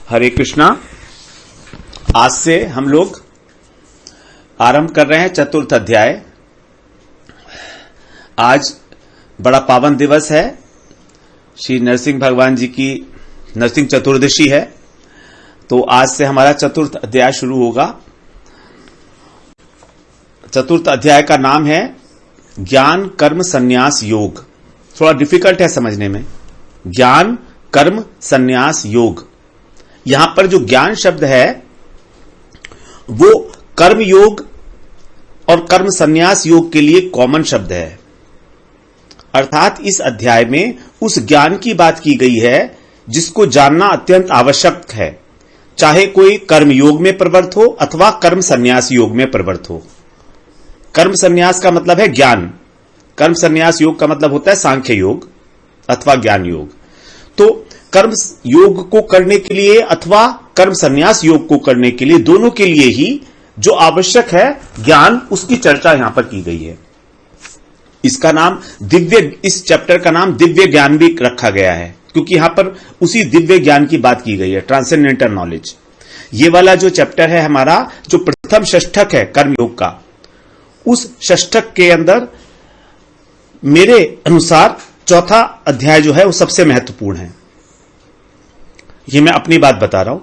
हरे कृष्णा। आज से हम लोग आरंभ कर रहे हैं चतुर्थ अध्याय। आज बड़ा पावन दिवस है, श्री नरसिंह भगवान जी की नरसिंह चतुर्दशी है। तो आज से हमारा चतुर्थ अध्याय शुरू होगा। चतुर्थ अध्याय का नाम है ज्ञान कर्म संन्यास योग। थोड़ा डिफिकल्ट है समझने में। ज्ञान कर्म संन्यास योग। यहां पर जो ज्ञान शब्द है वो कर्म योग और कर्म संन्यास योग के लिए कॉमन शब्द है। अर्थात इस अध्याय में उस ज्ञान की बात की गई है जिसको जानना अत्यंत आवश्यक है, चाहे कोई कर्म योग में प्रवृत्त हो अथवा कर्म संन्यास योग में प्रवृत्त हो। कर्म संन्यास का मतलब है ज्ञान, कर्म संन्यास योग का मतलब होता है सांख्य योग अथवा ज्ञान योग। तो कर्म योग को करने के लिए अथवा कर्म संन्यास योग को करने के लिए, दोनों के लिए ही जो आवश्यक है ज्ञान, उसकी चर्चा यहां पर की गई है। इसका नाम इस चैप्टर का नाम दिव्य ज्ञान भी रखा गया है, क्योंकि यहां पर उसी दिव्य ज्ञान की बात की गई है, ट्रांसेंडेंटल नॉलेज। ये वाला जो चैप्टर है हमारा, जो प्रथम षष्ठक है कर्मयोग का, उस षष्ठक के अंदर मेरे अनुसार चौथा अध्याय जो है वो सबसे महत्वपूर्ण है। ये मैं अपनी बात बता रहा हूं।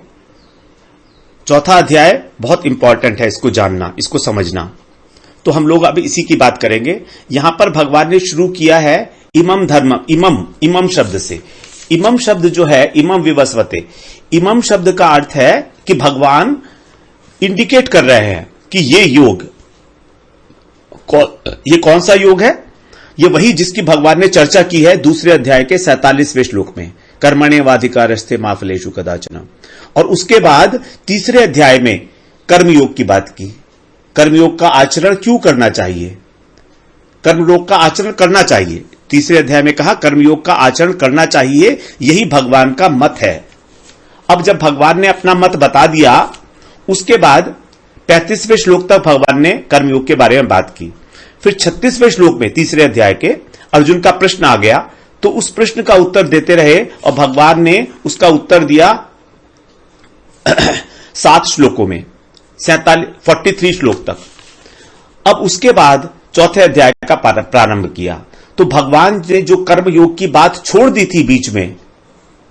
चौथा अध्याय बहुत इंपॉर्टेंट है, इसको जानना, इसको समझना। तो हम लोग अभी इसी की बात करेंगे। यहां पर भगवान ने शुरू किया है इमम धर्म, इमम शब्द से। इमम शब्द जो है, इमम विवस्वते, इमम शब्द का अर्थ है कि भगवान इंडिकेट कर रहे हैं कि ये योग, ये कौन सा योग है? ये वही जिसकी भगवान ने चर्चा की है दूसरे अध्याय के 47वें श्लोक में, कर्मण्येवाधिकारस्ते मा फलेषु कदाचन। और उसके बाद तीसरे अध्याय में कर्मयोग की बात की। कर्मयोग का आचरण क्यों करना चाहिए? कर्मयोग का आचरण करना चाहिए। तीसरे अध्याय में कहा कर्मयोग का आचरण करना चाहिए, यही भगवान का मत है। अब जब भगवान ने अपना मत बता दिया, उसके बाद 35वें श्लोक तक भगवान ने कर्मयोग के बारे में बात की। फिर 36वें श्लोक में तीसरे अध्याय के अर्जुन का प्रश्न आ गया, तो उस प्रश्न का उत्तर देते रहे और भगवान ने उसका उत्तर दिया 7 श्लोकों में, 43 श्लोक तक। अब उसके बाद चौथे अध्याय का प्रारंभ किया। तो भगवान ने जो कर्म योग की बात छोड़ दी थी बीच में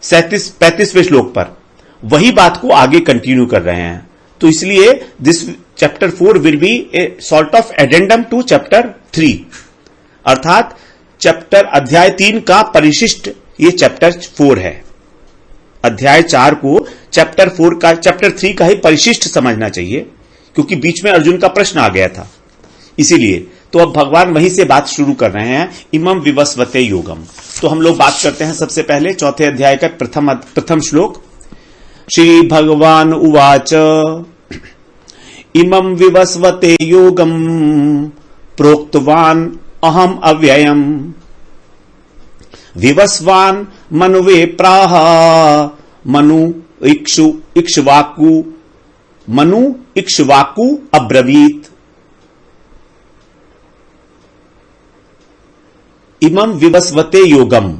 35वें श्लोक पर, वही बात को आगे कंटिन्यू कर रहे हैं। तो इसलिए this chapter 4 will be a sort of addendum to chapter 3, अर्थात चैप्टर अध्याय 3 का परिशिष्ट ये चैप्टर 4 है। अध्याय 4 को चैप्टर 3 का ही परिशिष्ट समझना चाहिए, क्योंकि बीच में अर्जुन का प्रश्न आ गया था, इसीलिए। तो अब भगवान वहीं से बात शुरू कर रहे हैं, इमम विवस्वते योगम। तो हम लोग बात करते हैं सबसे पहले चौथे अध्याय का प्रथम श्लोक। श्री भगवान उवाच इमं विवस्वते योगम प्रोक्तवान अहम अव्ययम विवस्वान मनुवे प्राह मनु इक्ष्वाकु अब्रवीत। इमं विवस्वते योगम,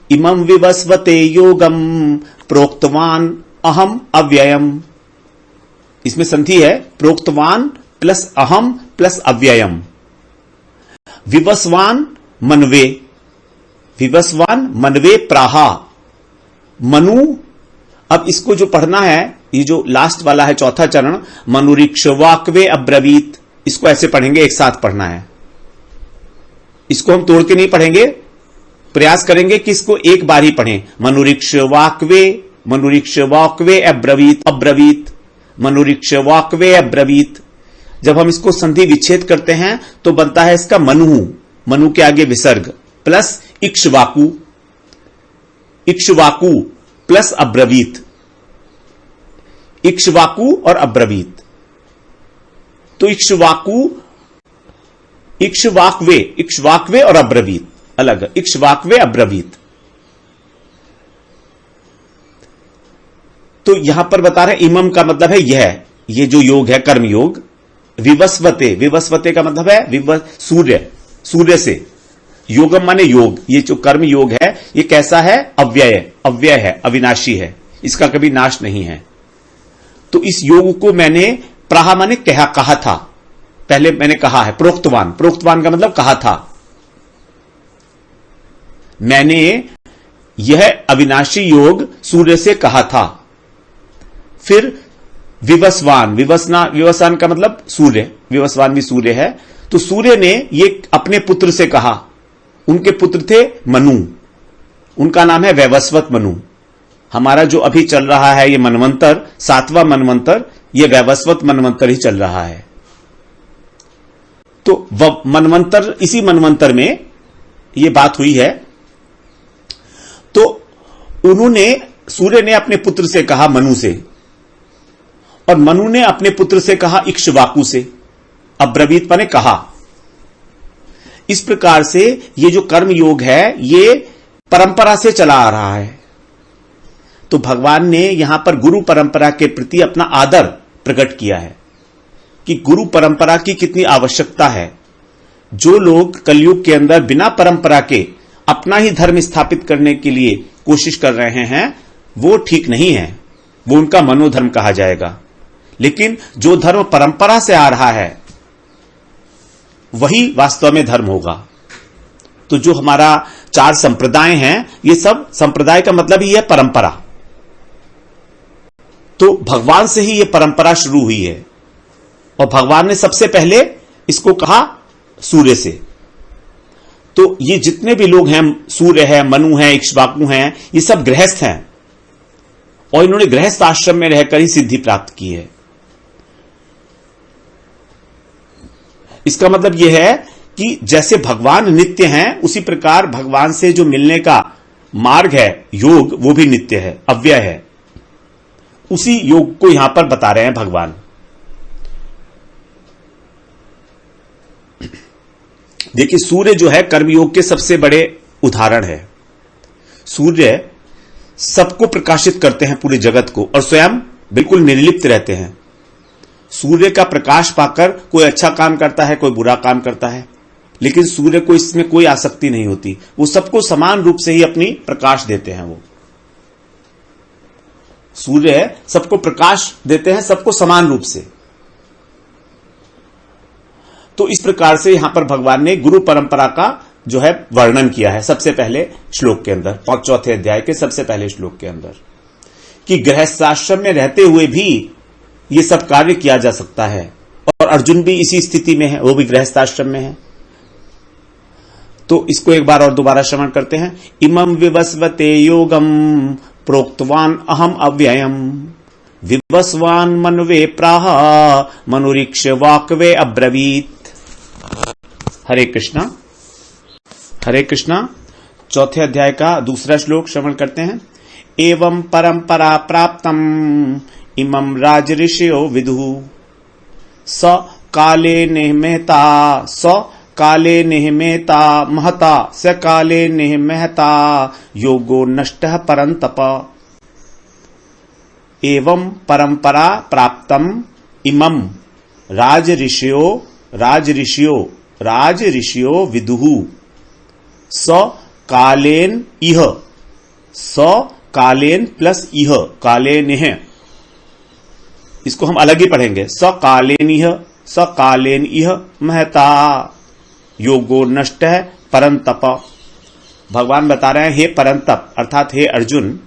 इमं विवस्वते योगम प्रोक्तवान अहम अव्ययम। इसमें संधि है, प्रोक्तवान प्लस अहम प्लस अव्ययम। विवस्वान मनवे प्राहा मनु। अब इसको जो पढ़ना है, ये जो लास्ट वाला है चौथा चरण, मनुरिक्ष्वाक्वे अब्रवीत, इसको ऐसे पढ़ेंगे, एक साथ पढ़ना है। इसको हम तोड़ के नहीं पढ़ेंगे, प्रयास करेंगे कि इसको एक बार ही पढ़ें। मनुरिक्ष्वाक्वे अब्रवीत, मनुरिक्ष्वाक्वे अब्रवीत। जब हम इसको संधि विच्छेद करते हैं तो बनता है इसका मनु के आगे विसर्ग प्लस इक्ष्वाकु प्लस अब्रवीत, इक्ष्वाकु और अब्रवीत। तो इक्ष्वाक्वे और अब्रवीत अलग, इक्ष्वाक्वे अब्रवीत। तो यहां पर बता रहे इमम का मतलब है यह, ये जो योग है कर्म योग। विवस्वते, विवस्वते का मतलब है सूर्य, सूर्य से, योगम माने योग, ये जो कर्म योग है ये कैसा है? अव्यय है, अविनाशी है, इसका कभी नाश नहीं है। तो इस योग को मैंने प्राह माने कहा था, पहले मैंने कहा है। प्रोक्तवान का मतलब कहा था, मैंने यह अविनाशी योग सूर्य से कहा था। फिर विवस्वान का मतलब सूर्य, विवस्वान भी सूर्य है। तो सूर्य ने ये अपने पुत्र से कहा, उनके पुत्र थे मनु, उनका नाम है वैवस्वत मनु। हमारा जो अभी चल रहा है ये मनवंतर, 7वां मनवंतर, ये वैवस्वत मनवंतर ही चल रहा है। तो मनवंतर, इसी मनवंतर में ये बात हुई है। तो उन्होंने, सूर्य ने अपने पुत्र से कहा मनु से, और मनु ने अपने पुत्र से कहा इक्ष्वाकु से। अब्रवीत माने कहा। इस प्रकार से ये जो कर्म योग है ये परंपरा से चला आ रहा है। तो भगवान ने यहां पर गुरु परंपरा के प्रति अपना आदर प्रकट किया है कि गुरु परंपरा की कितनी आवश्यकता है। जो लोग कलयुग के अंदर बिना परंपरा के अपना ही धर्म स्थापित करने के लिए कोशिश कर रहे हैं वो ठीक नहीं है, वो उनका मनोधर्म कहा जाएगा। लेकिन जो धर्म परंपरा से आ रहा है वही वास्तव में धर्म होगा। तो जो हमारा 4 संप्रदाय हैं, ये सब संप्रदाय का मतलब ही है परंपरा। तो भगवान से ही ये परंपरा शुरू हुई है, और भगवान ने सबसे पहले इसको कहा सूर्य से। तो ये जितने भी लोग हैं, सूर्य है, मनु है, इक्ष्वाकु हैं, ये सब गृहस्थ हैं, और इन्होंने गृहस्थ आश्रम में रहकर ही सिद्धि प्राप्त की है। इसका मतलब यह है कि जैसे भगवान नित्य हैं, उसी प्रकार भगवान से जो मिलने का मार्ग है, योग, वो भी नित्य है, अव्यय है। उसी योग को यहां पर बता रहे हैं भगवान। देखिए, सूर्य जो है कर्मयोग के सबसे बड़े उदाहरण है। सूर्य सबको प्रकाशित करते हैं, पूरे जगत को, और स्वयं बिल्कुल निर्लिप्त रहते हैं। सूर्य का प्रकाश पाकर कोई अच्छा काम करता है, कोई बुरा काम करता है, लेकिन सूर्य को इसमें कोई आसक्ति नहीं होती। वो सबको समान रूप से ही अपनी प्रकाश देते हैं। वो सूर्य सबको प्रकाश देते हैं, सबको समान रूप से। तो इस प्रकार से यहां पर भगवान ने गुरु परंपरा का जो है वर्णन किया है सबसे पहले श्लोक के अंदर, 4 अध्याय के सबसे पहले श्लोक के अंदर, कि गृहस्थाश्रम में रहते हुए भी ये सब कार्य किया जा सकता है। और अर्जुन भी इसी स्थिति में है, वो भी गृहस्थाश्रम में है। तो इसको एक बार और दोबारा श्रवण करते हैं। इमं विवस्वते योगम प्रोक्तवान अहम अव्ययम, विवस्वान मनवे प्राह मनुरीक्ष वाक्वे अब्रवीत। हरे कृष्णा, हरे कृष्णा। 4 अध्याय का दूसरा श्लोक श्रवण करते हैं। एवं परंपरा प्राप्तम इमं राजऋषयो विदुः, स काले निहमेता, स काले निहमेता महता, स काले निहमेता योगो नष्टः परन्तप। एवं परंपरा प्राप्तम इमं राजऋषयो विदुः, स कालेन इह, स कालेन प्लस इह, कालेनिह, इसको हम अलग ही पढ़ेंगे। स कालेन इह महता योगो नष्ट है परंतप। भगवान बता रहे हैं, हे परंतप, अर्थात हे अर्जुन।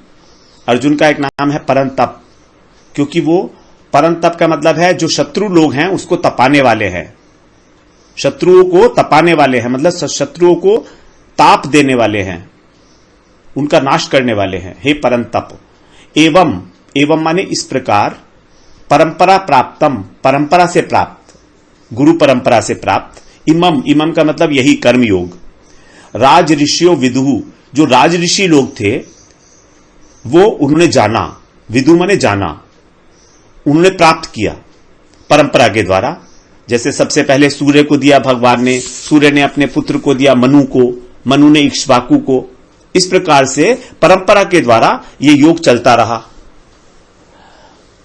अर्जुन का एक नाम है परंतप, क्योंकि वो परंतप का मतलब है जो शत्रु लोग हैं उसको तपाने वाले हैं, शत्रुओं को तपाने वाले हैं, मतलब शत्रुओं को ताप देने वाले हैं, उनका नाश करने वाले हैं। हे परंतप। एवं माने इस प्रकार, परंपरा प्राप्तम, परंपरा से प्राप्त, गुरु परंपरा से प्राप्त। इमम का मतलब यही कर्मयोग। राज ऋषियों विदुहु, जो राज ऋषि लोग थे वो उन्होंने जाना, विदु माने जाना, उन्होंने प्राप्त किया परंपरा के द्वारा। जैसे सबसे पहले सूर्य को दिया भगवान ने, सूर्य ने अपने पुत्र को दिया मनु को, मनु ने इक्ष्वाकु को। इस प्रकार से परंपरा के द्वारा ये योग चलता रहा।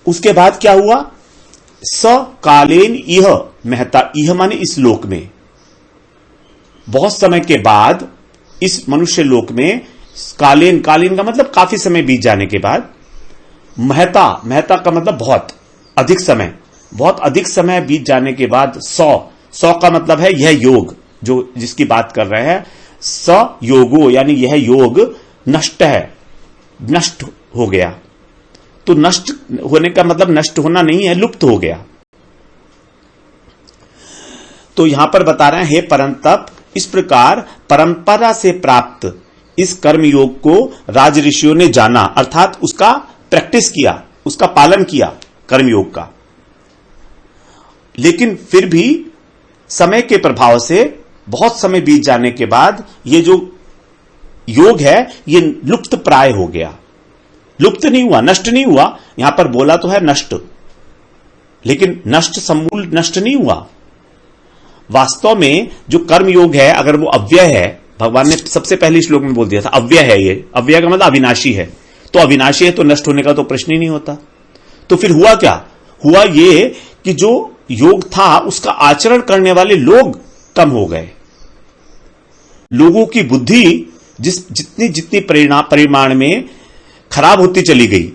उसके बाद क्या हुआ? स कालेन इह महता, इह माने इस लोक में, बहुत समय के बाद इस मनुष्य लोक में कालीन का मतलब काफी समय बीत जाने के बाद, महता का मतलब बहुत अधिक समय बीत जाने के बाद, 100 का मतलब है यह योग जो जिसकी बात कर रहे हैं, स योगो यानी यह योग नष्ट हो गया। तो नष्ट होने का मतलब नष्ट होना नहीं है, लुप्त हो गया। तो यहां पर बता रहे हैं, हे परंतप, इस प्रकार परंपरा से प्राप्त इस कर्म योग को राज ऋषियों ने जाना, अर्थात उसका प्रैक्टिस किया, उसका पालन किया कर्म योग का। लेकिन फिर भी समय के प्रभाव से बहुत समय बीत जाने के बाद ये जो योग है ये लुप्त प्राय हो गया। लुप्त नहीं हुआ, नष्ट नहीं हुआ। यहां पर बोला तो है नष्ट, लेकिन नष्ट समूल नष्ट नहीं हुआ। वास्तव में जो कर्म योग है, अगर वो अव्यय है, भगवान ने सबसे पहले श्लोक में बोल दिया था अव्यय है, ये अव्यय का मतलब अविनाशी है। तो अविनाशी है तो नष्ट होने का तो प्रश्न ही नहीं होता। तो फिर हुआ क्या? हुआ ये कि जो योग था उसका आचरण करने वाले लोग कम हो गए। लोगों की बुद्धि जितनी परिमाण में खराब होती चली गई,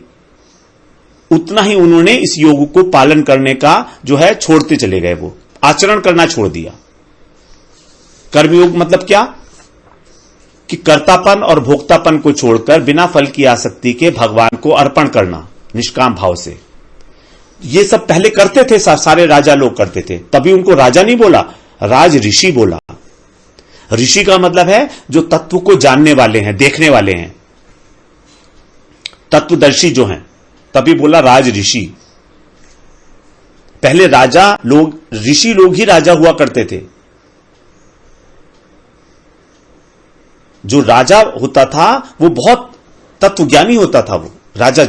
उतना ही उन्होंने इस योग को पालन करने का जो है छोड़ते चले गए, वो आचरण करना छोड़ दिया। कर्मयोग मतलब क्या? कि कर्तापन और भोक्तापन को छोड़कर बिना फल की आसक्ति के भगवान को अर्पण करना निष्काम भाव से। ये सब पहले करते थे, सारे राजा लोग करते थे, तभी उनको राजा नहीं बोला, राज ऋषि बोला। ऋषि का मतलब है जो तत्व को जानने वाले हैं, देखने वाले हैं, तत्वदर्शी जो हैं, तभी बोला राज ऋषि। पहले राजा लोग, ऋषि लोग ही राजा हुआ करते थे। जो राजा होता था वो बहुत तत्वज्ञानी होता था। वो राजा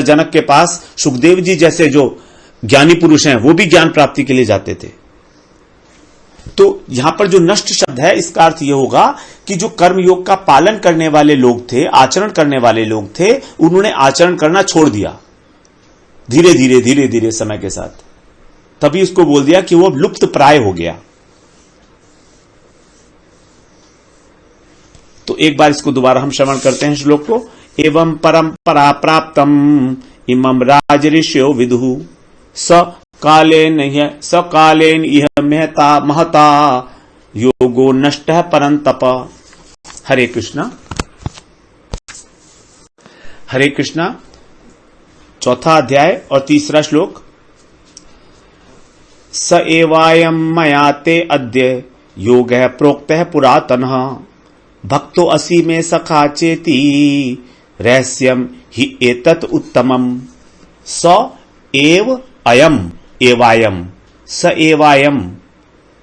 जनक के पास सुखदेव जी जैसे जो ज्ञानी पुरुष हैं वो भी ज्ञान प्राप्ति के लिए जाते थे। तो यहां पर जो नष्ट शब्द है, इसका अर्थ यह होगा कि जो कर्म योग का पालन करने वाले लोग थे, आचरण करने वाले लोग थे, उन्होंने आचरण करना छोड़ दिया धीरे धीरे समय के साथ। तभी उसको बोल दिया कि वो लुप्त प्राय हो गया। तो एक बार इसको दोबारा हम श्रवण करते हैं श्लोक को। एवं परंपरा प्राप्तम इमं राज ऋषयो विदुः सकालेन इह महता योगो नष्टः परंतप। हरे कृष्णा। हरे कृष्णा। चौथा अध्याय और तीसरा श्लोक। स एवायं मया ते अद्य योगः प्रोक्तः पुरातनः भक्तो असि मे सखा चेति रहस्यम हि एतत् उत्तमम्। स एव अयम एवायम, स एवायम,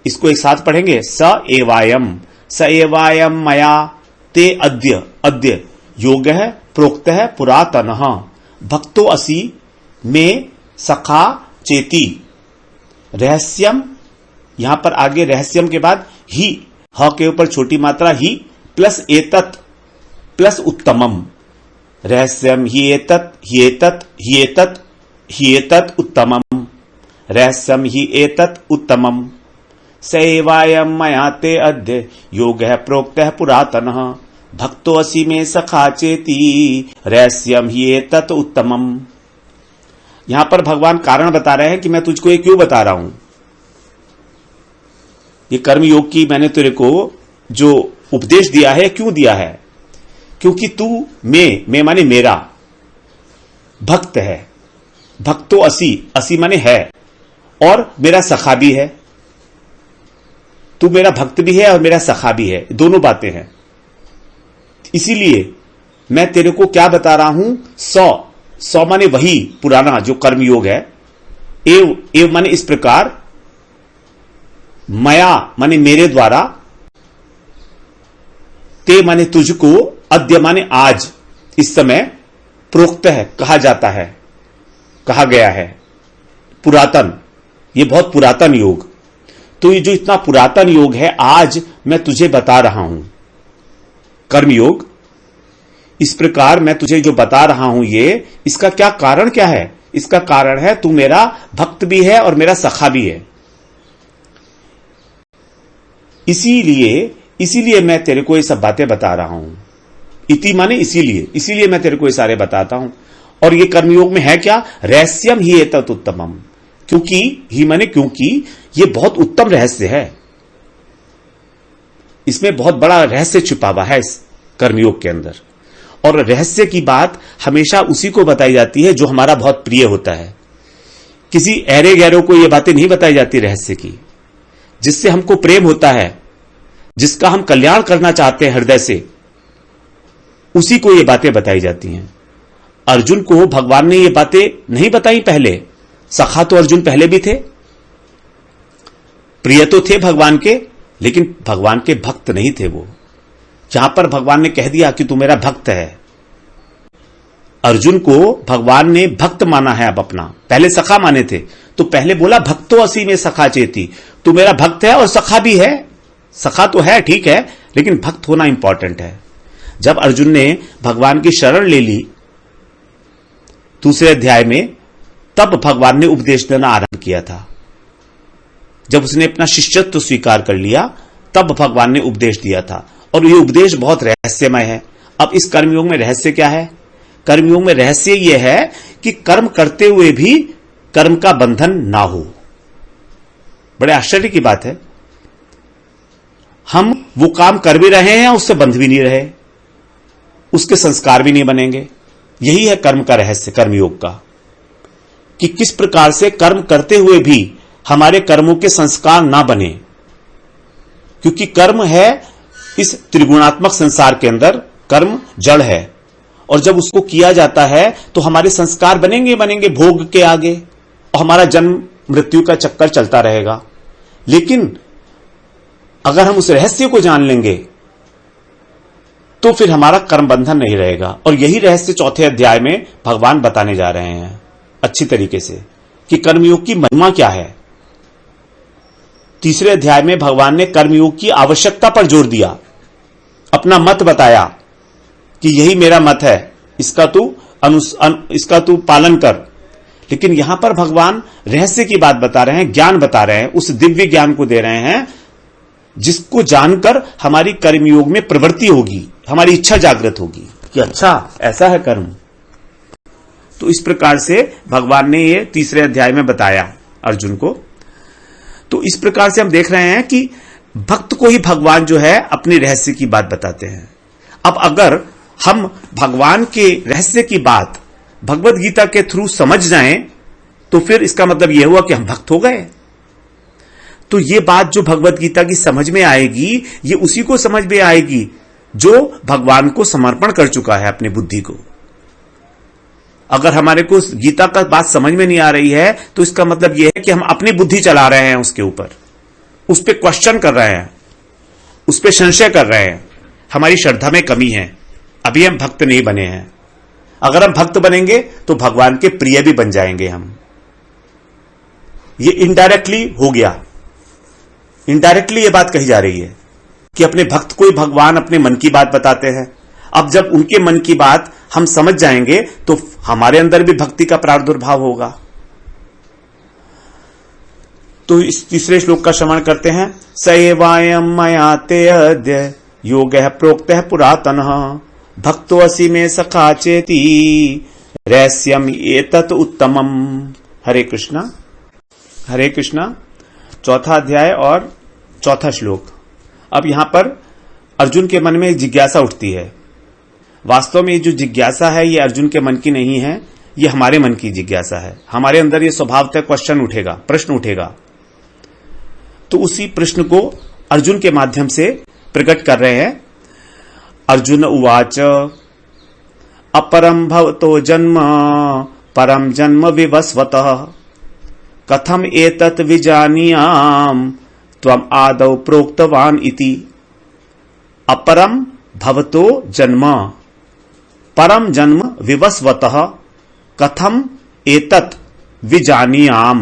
इसको एक साथ पढ़ेंगे। स एवायम मया ते अद्य योगः प्रोक्तः पुरातनः भक्तो असि मे सखा चेति। रहस्यम, यहां पर आगे रहस्यम के बाद ही, ह के ऊपर छोटी मात्रा ही प्लस एतत् प्लस उत्तमम। रहस्यम ही एतत् उत्तमम। रहस्यम ही एतत् उत्तमम। स एवायं मया ते अद्य योगः प्रोक्तः पुरातनः भक्तो असि मे सखा चेति रहस्यम ही एतत् उत्तमम। यहां पर भगवान कारण बता रहे हैं कि मैं तुझको ये क्यों बता रहा हूं। ये कर्म योग की मैंने तेरे को जो उपदेश दिया है, क्यों दिया है? क्योंकि तू मैं माने मेरा भक्त है। भक्तो असि माने है, और मेरा सखा भी है। तू मेरा भक्त भी है और मेरा सखा भी है, दोनों बातें हैं। इसीलिए मैं तेरे को क्या बता रहा हूं, सौ माने वही पुराना जो कर्म योग है, एव माने इस प्रकार, मया माने मेरे द्वारा, ते माने तुझको, अद्य माने आज, इस समय, प्रोक्त है कहा जाता है, कहा गया है, पुरातन, ये बहुत पुरातन योग। तो ये जो इतना पुरातन योग है आज मैं तुझे बता रहा हूं, कर्मयोग। इस प्रकार मैं तुझे जो बता रहा हूं ये, इसका क्या कारण क्या है? इसका कारण है तू मेरा भक्त भी है और मेरा सखा भी है। इसीलिए मैं तेरे को ये सब बातें बता रहा हूं। इति माने इसीलिए मैं तेरे को ये सारे बताता हूं। और ये कर्मयोग में है क्या? रहस्यम ही एतत् उत्तमम। क्योंकि ये बहुत उत्तम रहस्य है, इसमें बहुत बड़ा रहस्य छुपा हुआ है इस कर्मयोग के अंदर। और रहस्य की बात हमेशा उसी को बताई जाती है जो हमारा बहुत प्रिय होता है। किसी ऐरे गैरों को ये बातें नहीं बताई जाती रहस्य की। जिससे हमको प्रेम होता है, जिसका हम कल्याण करना चाहते हैं हृदय से, उसी को ये बातें बताई जाती हैं। अर्जुन को भगवान ने ये बातें नहीं बताई पहले। सखा तो अर्जुन पहले भी थे, प्रिय तो थे भगवान के, लेकिन भगवान के भक्त नहीं थे वो। यहां पर भगवान ने कह दिया कि तू मेरा भक्त है। अर्जुन को भगवान ने भक्त माना है अब अपना, पहले सखा माने थे। तो पहले बोला भक्तो असी में सखा चेती, तू मेरा भक्त है और सखा भी है। सखा तो है, ठीक है, लेकिन भक्त होना इंपॉर्टेंट है। जब अर्जुन ने भगवान की शरण ले ली दूसरे अध्याय में, तब भगवान ने उपदेश देना आरंभ किया था। जब उसने अपना शिष्यत्व स्वीकार कर लिया, तब भगवान ने उपदेश दिया था। और यह उपदेश बहुत रहस्यमय है। अब इस कर्मयोग में रहस्य क्या है? कर्मयोग में रहस्य यह है कि कर्म करते हुए भी कर्म का बंधन ना हो। बड़े आश्चर्य की बात है, हम वो काम कर भी रहे हैं, उससे बंध भी नहीं रहे, उसके संस्कार भी नहीं बनेंगे। यही है कर्म का रहस्य, कर्मयोग का, कि किस प्रकार से कर्म करते हुए भी हमारे कर्मों के संस्कार ना बने। क्योंकि कर्म है इस त्रिगुणात्मक संसार के अंदर, कर्म जड़ है, और जब उसको किया जाता है तो हमारे संस्कार बनेंगे भोग के आगे, और हमारा जन्म मृत्यु का चक्कर चलता रहेगा। लेकिन अगर हम उस रहस्य को जान लेंगे तो फिर हमारा कर्म बंधन नहीं रहेगा। और यही रहस्य चौथे अध्याय में भगवान बताने जा रहे हैं अच्छी तरीके से कि कर्मयोग की महिमा क्या है। तीसरे अध्याय में भगवान ने कर्मयोग की आवश्यकता पर जोर दिया, अपना मत बताया कि यही मेरा मत है, इसका तू पालन कर। लेकिन यहां पर भगवान रहस्य की बात बता रहे हैं, ज्ञान बता रहे हैं, उस दिव्य ज्ञान को दे रहे हैं जिसको जानकर हमारी कर्मयोग में प्रवृत्ति होगी, हमारी इच्छा जागृत होगी कि अच्छा ऐसा है कर्म। तो इस प्रकार से भगवान ने ये तीसरे अध्याय में बताया अर्जुन को। तो इस प्रकार से हम देख रहे हैं कि भक्त को ही भगवान जो है अपने रहस्य की बात बताते हैं। अब अगर हम भगवान के रहस्य की बात भगवत गीता के थ्रू समझ जाएं, तो फिर इसका मतलब यह हुआ कि हम भक्त हो गए। तो ये बात जो भगवत गीता की समझ में आएगी, ये उसी को समझ में आएगी जो भगवान को समर्पण कर चुका है अपनी बुद्धि को। अगर हमारे को गीता का बात समझ में नहीं आ रही है, तो इसका मतलब यह है कि हम अपनी बुद्धि चला रहे हैं उसके ऊपर, उस पर क्वेश्चन कर रहे हैं, उस पर संशय कर रहे हैं। हमारी श्रद्धा में कमी है, अभी हम भक्त नहीं बने हैं। अगर हम भक्त बनेंगे तो भगवान के प्रिय भी बन जाएंगे हम। ये इनडायरेक्टली हो गया, इनडायरेक्टली ये बात कही जा रही है कि अपने भक्त को ही भगवान अपने मन की बात बताते हैं। अब जब उनके मन की बात हम समझ जाएंगे तो हमारे अंदर भी भक्ति का प्रादुर्भाव होगा। तो इस तीसरे श्लोक का श्रवण करते हैं। स एवायं मया ते अद्य योगः प्रोक्तः पुरातनः भक्तो असि मे सखा चेति रहस्यम एतत् उत्तमम। हरे कृष्णा, हरे कृष्णा। चौथा अध्याय और चौथा श्लोक। अब यहां पर अर्जुन के मन में एक जिज्ञासा उठती है। वास्तव में ये जो जिज्ञासा है ये अर्जुन के मन की नहीं है, ये हमारे मन की जिज्ञासा है। हमारे अंदर ये स्वभावतः क्वेश्चन उठेगा, प्रश्न उठेगा। तो उसी प्रश्न को अर्जुन के माध्यम से प्रकट कर रहे हैं। अर्जुन उवाच अपरम भवतो जन्म परम जन्म विवस्वतः कथम एतत् विजानीयाम त्वम आदौ प्रोक्तवान इति। अपरम भवतो जन्म परम जन्म विवस्वतः कथम एतत् विजानीयाम,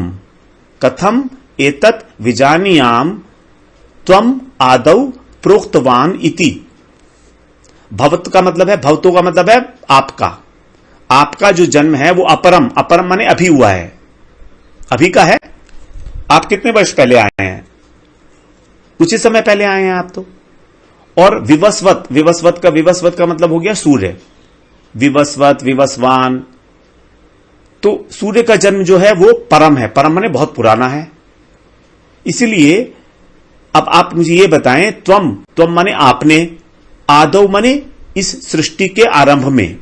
कथम एतत् विजानीयाम त्वम आदौ प्रोक्तवान इति। भवत का मतलब है, भवतो का मतलब है आपका, आपका जो जन्म है वो अपरम, अपरम माने अभी हुआ है, अभी का है। आप कितने वर्ष पहले आए हैं? कुछ ही समय पहले आए हैं आप तो। और विवस्वत, विवस्वत का मतलब हो गया सूर्य, विवस्वत, विवस्वान। तो सूर्य का जन्म जो है वो परम है, परम माने बहुत पुराना है। इसीलिए अब आप मुझे ये बताएं, त्वम माने आपने, आदौ माने इस सृष्टि के आरंभ में,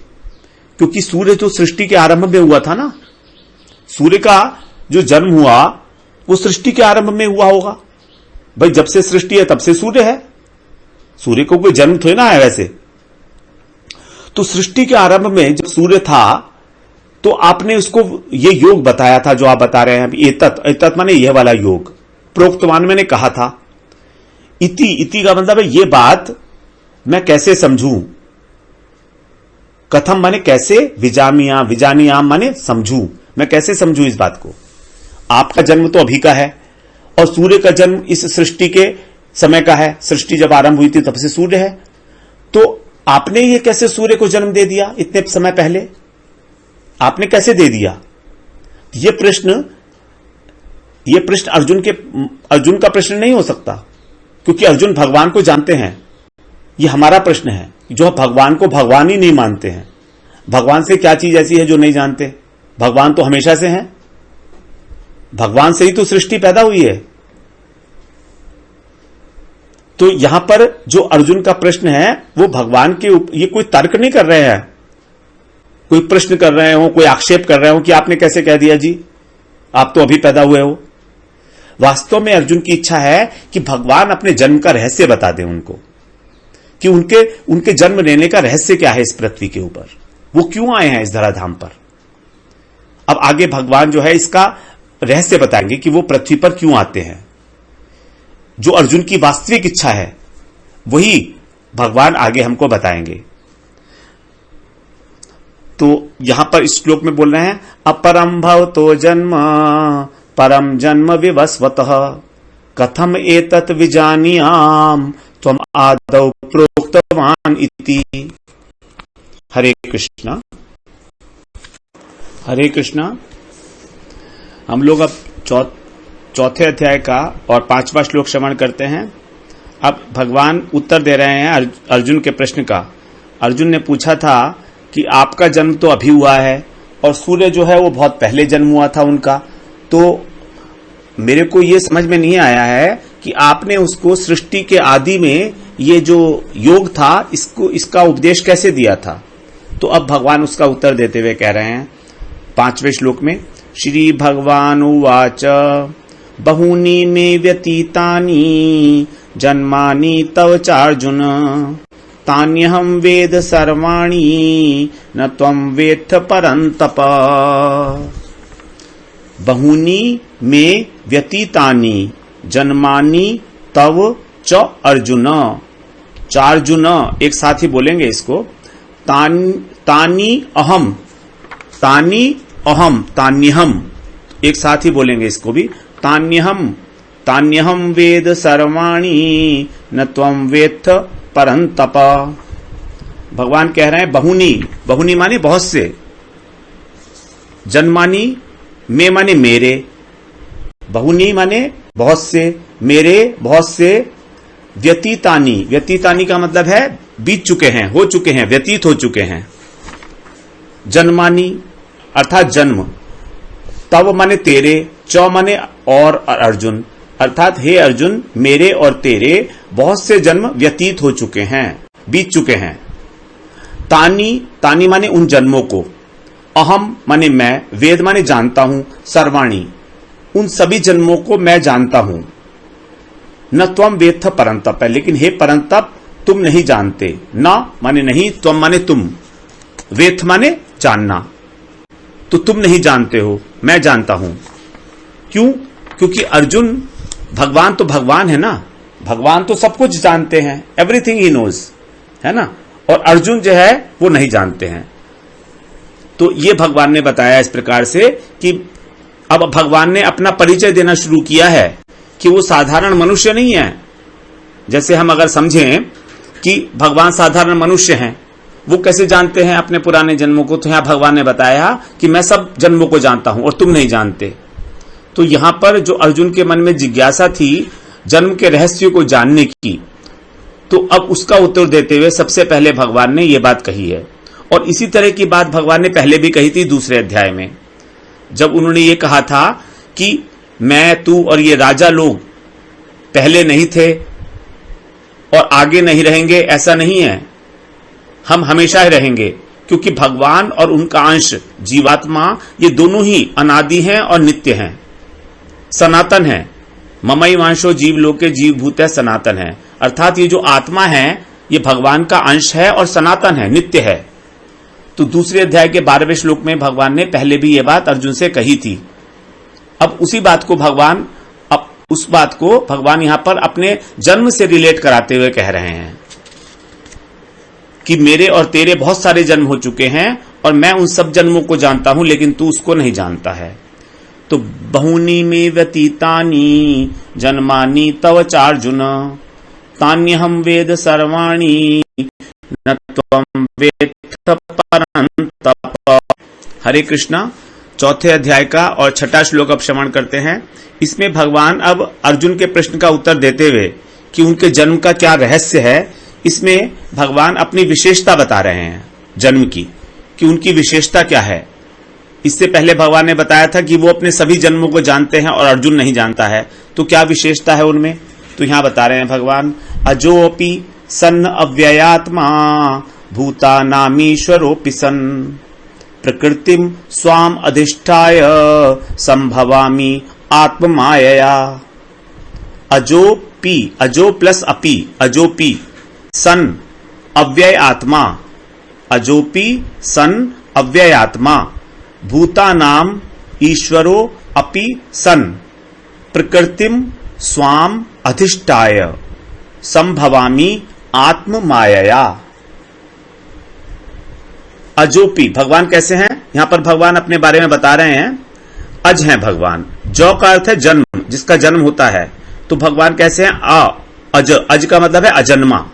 क्योंकि सूर्य तो सृष्टि के आरंभ में हुआ था ना। सूर्य का जो जन्म हुआ वो सृष्टि के आरंभ में हुआ होगा। भाई जब से सृष्टि है तब से सूर्य है, सूर्य को कोई जन्म थोड़ी ना है वैसे। तो सृष्टि के आरंभ में जब सूर्य था तो आपने उसको ये योग बताया था जो आप बता रहे हैं अभी, एतत् माने यह वाला योग, प्रोक्तवान मैंने कहा था। इति का मतलब है ये बात मैं कैसे समझूं, कथम माने कैसे, विजानियाम माने समझूं, मैं कैसे समझूं इस बात को। आपका जन्म तो अभी का है और सूर्य का जन्म इस सृष्टि के समय का है, सृष्टि जब आरंभ हुई थी तब से सूर्य है। तो आपने ये कैसे सूर्य को जन्म दे दिया इतने समय पहले, आपने कैसे दे दिया? ये प्रश्न अर्जुन का प्रश्न नहीं हो सकता, क्योंकि अर्जुन भगवान को जानते हैं। ये हमारा प्रश्न है जो भगवान को भगवान ही नहीं मानते हैं। भगवान से क्या चीज ऐसी है जो नहीं जानते? भगवान तो हमेशा से हैं, भगवान से ही तो सृष्टि पैदा हुई है। तो यहां पर जो अर्जुन का प्रश्न है वो भगवान के ये कोई तर्क नहीं कर रहे हैं, कोई प्रश्न कर रहे हो, कोई आक्षेप कर रहे हो कि आपने कैसे कह दिया जी, आप तो अभी पैदा हुए हो। वास्तव में अर्जुन की इच्छा है कि भगवान अपने जन्म का रहस्य बता दें उनको, कि उनके जन्म लेने का रहस्य क्या है इस पृथ्वी के ऊपर, वो क्यों आए हैं इस धराधाम पर। अब आगे भगवान जो है इसका रहस्य बताएंगे कि वो पृथ्वी पर क्यों आते हैं। जो अर्जुन की वास्तविक इच्छा है वही भगवान आगे हमको बताएंगे। तो यहां पर इस श्लोक में बोल रहे हैं, अपरम भव तो जन्म परम जन्म विवस्वतः कथम एतत् विजानियाम त्वम आदौ प्रोक्तवान इति। हरे कृष्णा हरे कृष्णा। हम लोग अब चौथे अध्याय का और 5वां श्लोक श्रवण करते हैं। अब भगवान उत्तर दे रहे हैं अर्जुन के प्रश्न का। अर्जुन ने पूछा था कि आपका जन्म तो अभी हुआ है और सूर्य जो है वो बहुत पहले जन्म हुआ था उनका, तो मेरे को ये समझ में नहीं आया है कि आपने उसको सृष्टि के आदि में ये जो योग था इसका उपदेश कैसे दिया था। तो अब भगवान उसका उत्तर देते हुए कह रहे हैं 5वें श्लोक में, श्री भगवान उवाच बहूनि मे व्यतीतानि जन्मानि तव चार्जुन तान्यहं वेद सर्वाणि न त्वं वेत्थ परन्तप। बहूनि मे व्यतीतानि जन्मानि तव च अर्जुन। चार्जुन एक साथ ही बोलेंगे इसको, तानी अहम, तान्यहम एक साथ ही बोलेंगे इसको भी, तान्यहम वेद सर्वाणि न त्वं वेत्थ परन्तप। भगवान कह रहे हैं बहुनी माने बहुत से, जन्मानी में माने मेरे, बहुनी माने बहुत से, मेरे बहुत से, व्यतीतानी का मतलब है बीत चुके हैं, हो चुके हैं, व्यतीत हो चुके हैं। जन्मानी अर्थात जन्म, तव माने तेरे, च माने और अर्जुन, अर्थात हे अर्जुन मेरे और तेरे बहुत से जन्म व्यतीत हो चुके हैं, बीत चुके हैं। तानी माने उन जन्मों को, अहम माने मैं, वेद माने जानता हूं, सर्वाणी उन सभी जन्मों को मैं जानता हूं। न त्वम वेत्थ परंतप है, लेकिन हे परंतप तुम नहीं जानते। न माने नहीं, त्वम माने तुम, वेत्थ माने जानना, तो तुम नहीं जानते हो, मैं जानता हूं। क्यों? क्योंकि अर्जुन, भगवान तो भगवान है ना, भगवान तो सब कुछ जानते हैं, एवरीथिंग ही नोज, है ना, और अर्जुन जो है वो नहीं जानते हैं। तो ये भगवान ने बताया इस प्रकार से कि अब भगवान ने अपना परिचय देना शुरू किया है कि वो साधारण मनुष्य नहीं है। जैसे हम अगर समझें कि भगवान साधारण मनुष्य हैं, वो कैसे जानते हैं अपने पुराने जन्मों को, तो यहां भगवान ने बताया कि मैं सब जन्मों को जानता हूं और तुम नहीं जानते। तो यहां पर जो अर्जुन के मन में जिज्ञासा थी जन्म के रहस्य को जानने की, तो अब उसका उत्तर देते हुए सबसे पहले भगवान ने यह बात कही है। और इसी तरह की बात भगवान ने पहले भी कही थी दूसरे अध्याय में, जब उन्होंने ये कहा था कि मैं, तू और ये राजा लोग पहले नहीं थे और आगे नहीं रहेंगे, ऐसा नहीं है, हम हमेशा ही रहेंगे, क्योंकि भगवान और उनका अंश जीवात्मा ये दोनों ही अनादि हैं और नित्य हैं, सनातन हैं। ममई वांशो जीवलोके जीवभूत है सनातन है, अर्थात ये जो आत्मा है ये भगवान का अंश है और सनातन है, नित्य है। तो दूसरे अध्याय के 12वें श्लोक में भगवान ने पहले भी ये बात अर्जुन से कही थी। अब उसी बात को भगवान, अब उस बात को भगवान यहां पर अपने जन्म से रिलेट कराते हुए कह रहे हैं कि मेरे और तेरे बहुत सारे जन्म हो चुके हैं और मैं उन सब जन्मों को जानता हूं, लेकिन तू उसको नहीं जानता है। तो बहुनी में व्यतीतानि जन्मानि तव चार्जुन तान्यहम वेद सर्वाणि न त्वं वेत्थ परन्तप। हरे कृष्णा। चौथे अध्याय का और छठा श्लोक अब श्रवण करते हैं। इसमें भगवान अब अर्जुन के प्रश्न का उत्तर देते हुए कि उनके जन्म का क्या रहस्य है, इसमें भगवान अपनी विशेषता बता रहे हैं जन्म की, कि उनकी विशेषता क्या है। इससे पहले भगवान ने बताया था कि वो अपने सभी जन्मों को जानते हैं और अर्जुन नहीं जानता है, तो क्या विशेषता है उनमें, तो यहां बता रहे हैं भगवान, अजोपि सन्न अव्ययात्मा भूतानामीश्वरोऽपि सन् प्रकृतिम स्वाम अधिष्ठाय संभवामि आत्ममायया। अजोपि, अजो प्लस अपि, अजोपि सन अव्यय आत्मा, अजोपि सन अव्यय आत्मा भूतानाम ईश्वरो अपि सन प्रकृतिम स्वाम अधिष्ठाय संभवामि आत्ममायया। अजोपि भगवान कैसे हैं, यहां पर भगवान अपने बारे में बता रहे हैं। अज हैं भगवान, जो का अर्थ है जन्म, जिसका जन्म होता है, तो भगवान कैसे हैं, अज, अज का मतलब है अजन्मा,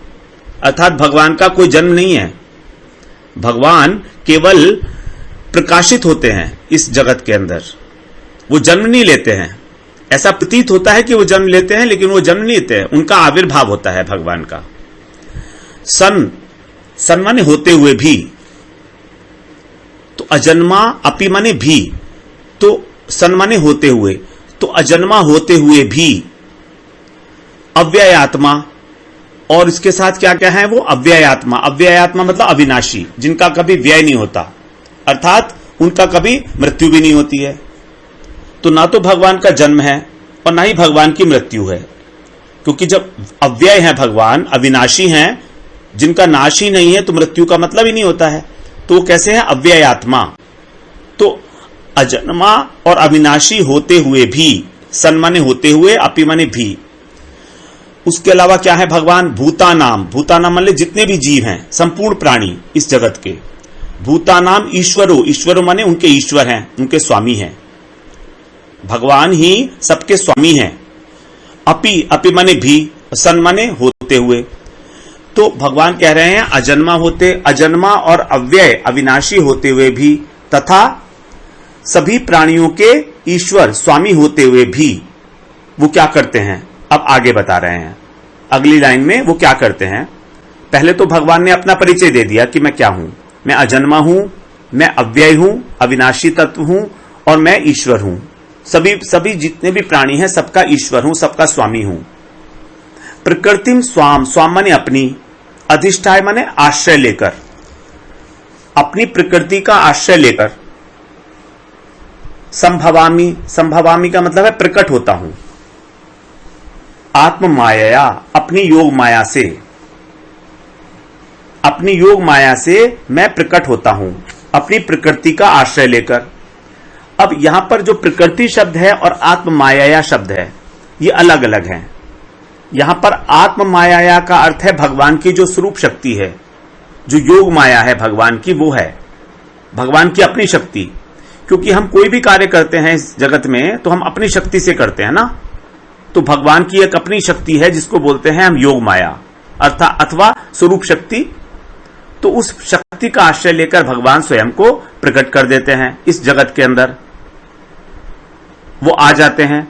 अर्थात भगवान का कोई जन्म नहीं है। भगवान केवल प्रकाशित होते हैं इस जगत के अंदर, वो जन्म नहीं लेते हैं। ऐसा प्रतीत होता है कि वो जन्म लेते हैं, लेकिन वो जन्म नहीं लेते हैं, उनका आविर्भाव होता है भगवान का। सन, सन माने होते हुए भी, तो अजन्मा, अपि माने भी, तो सन माने होते हुए, तो अजन्मा होते हुए भी, अव्यय आत्मा, और इसके साथ क्या क्या है, वो अव्यय आत्मा। अव्यय आत्मा मतलब अविनाशी, जिनका कभी व्यय नहीं होता, अर्थात उनका कभी मृत्यु भी नहीं होती है। तो ना तो भगवान का जन्म है और ना ही भगवान की मृत्यु है, क्योंकि जब अव्यय है भगवान, अविनाशी हैं, जिनका नाश ही नहीं है, तो मृत्यु का मतलब ही नहीं होता है। तो वो कैसे है, अव्यय आत्मा। तो अजन्मा और अविनाशी होते हुए भी, सन माने होते हुए, अपि माने भी। उसके अलावा क्या है भगवान, भूतानाम, भूतानाम मतलब जितने भी जीव हैं, संपूर्ण प्राणी इस जगत के। भूतानाम ईश्वरो, ईश्वरो माने उनके ईश्वर हैं, उनके स्वामी हैं। भगवान ही सबके स्वामी हैं। अपि, अपि माने भी, सन माने होते हुए। तो भगवान कह रहे हैं अजन्मा होते, अजन्मा और अव्यय अविनाशी होते हुए भी, तथा सभी प्राणियों के ईश्वर स्वामी होते हुए भी वो क्या करते हैं, अब आगे बता रहे हैं अगली लाइन में वो क्या करते हैं। पहले तो भगवान ने अपना परिचय दे दिया कि मैं क्या हूं, मैं अजन्मा हूं, मैं अव्यय हूं, अविनाशी तत्व हूं और मैं ईश्वर हूं। सभी जितने भी प्राणी हैं सबका ईश्वर हूं, सबका स्वामी हूं। प्रकृतिम स्वाम, स्वाम माने अपनी, अधिष्ठाय माने आश्रय लेकर, अपनी प्रकृति का आश्रय लेकर। संभवामी, संभवामी का मतलब है प्रकट होता हूं। आत्म माया, अपनी योग माया से, अपनी योग माया से मैं प्रकट होता हूं, अपनी प्रकृति का आश्रय लेकर। अब यहां पर जो प्रकृति शब्द है और आत्म माया शब्द है ये अलग अलग हैं। यहां पर आत्म माया का अर्थ है भगवान की जो स्वरूप शक्ति है, जो योग माया है भगवान की, वो है भगवान की अपनी शक्ति। क्योंकि हम कोई भी कार्य करते हैं इस जगत में तो हम अपनी शक्ति से करते हैं ना, तो भगवान की एक अपनी शक्ति है जिसको बोलते हैं हम योग माया अर्थात अथवा स्वरूप शक्ति। तो उस शक्ति का आश्रय लेकर भगवान स्वयं को प्रकट कर देते हैं इस जगत के अंदर, वो आ जाते हैं।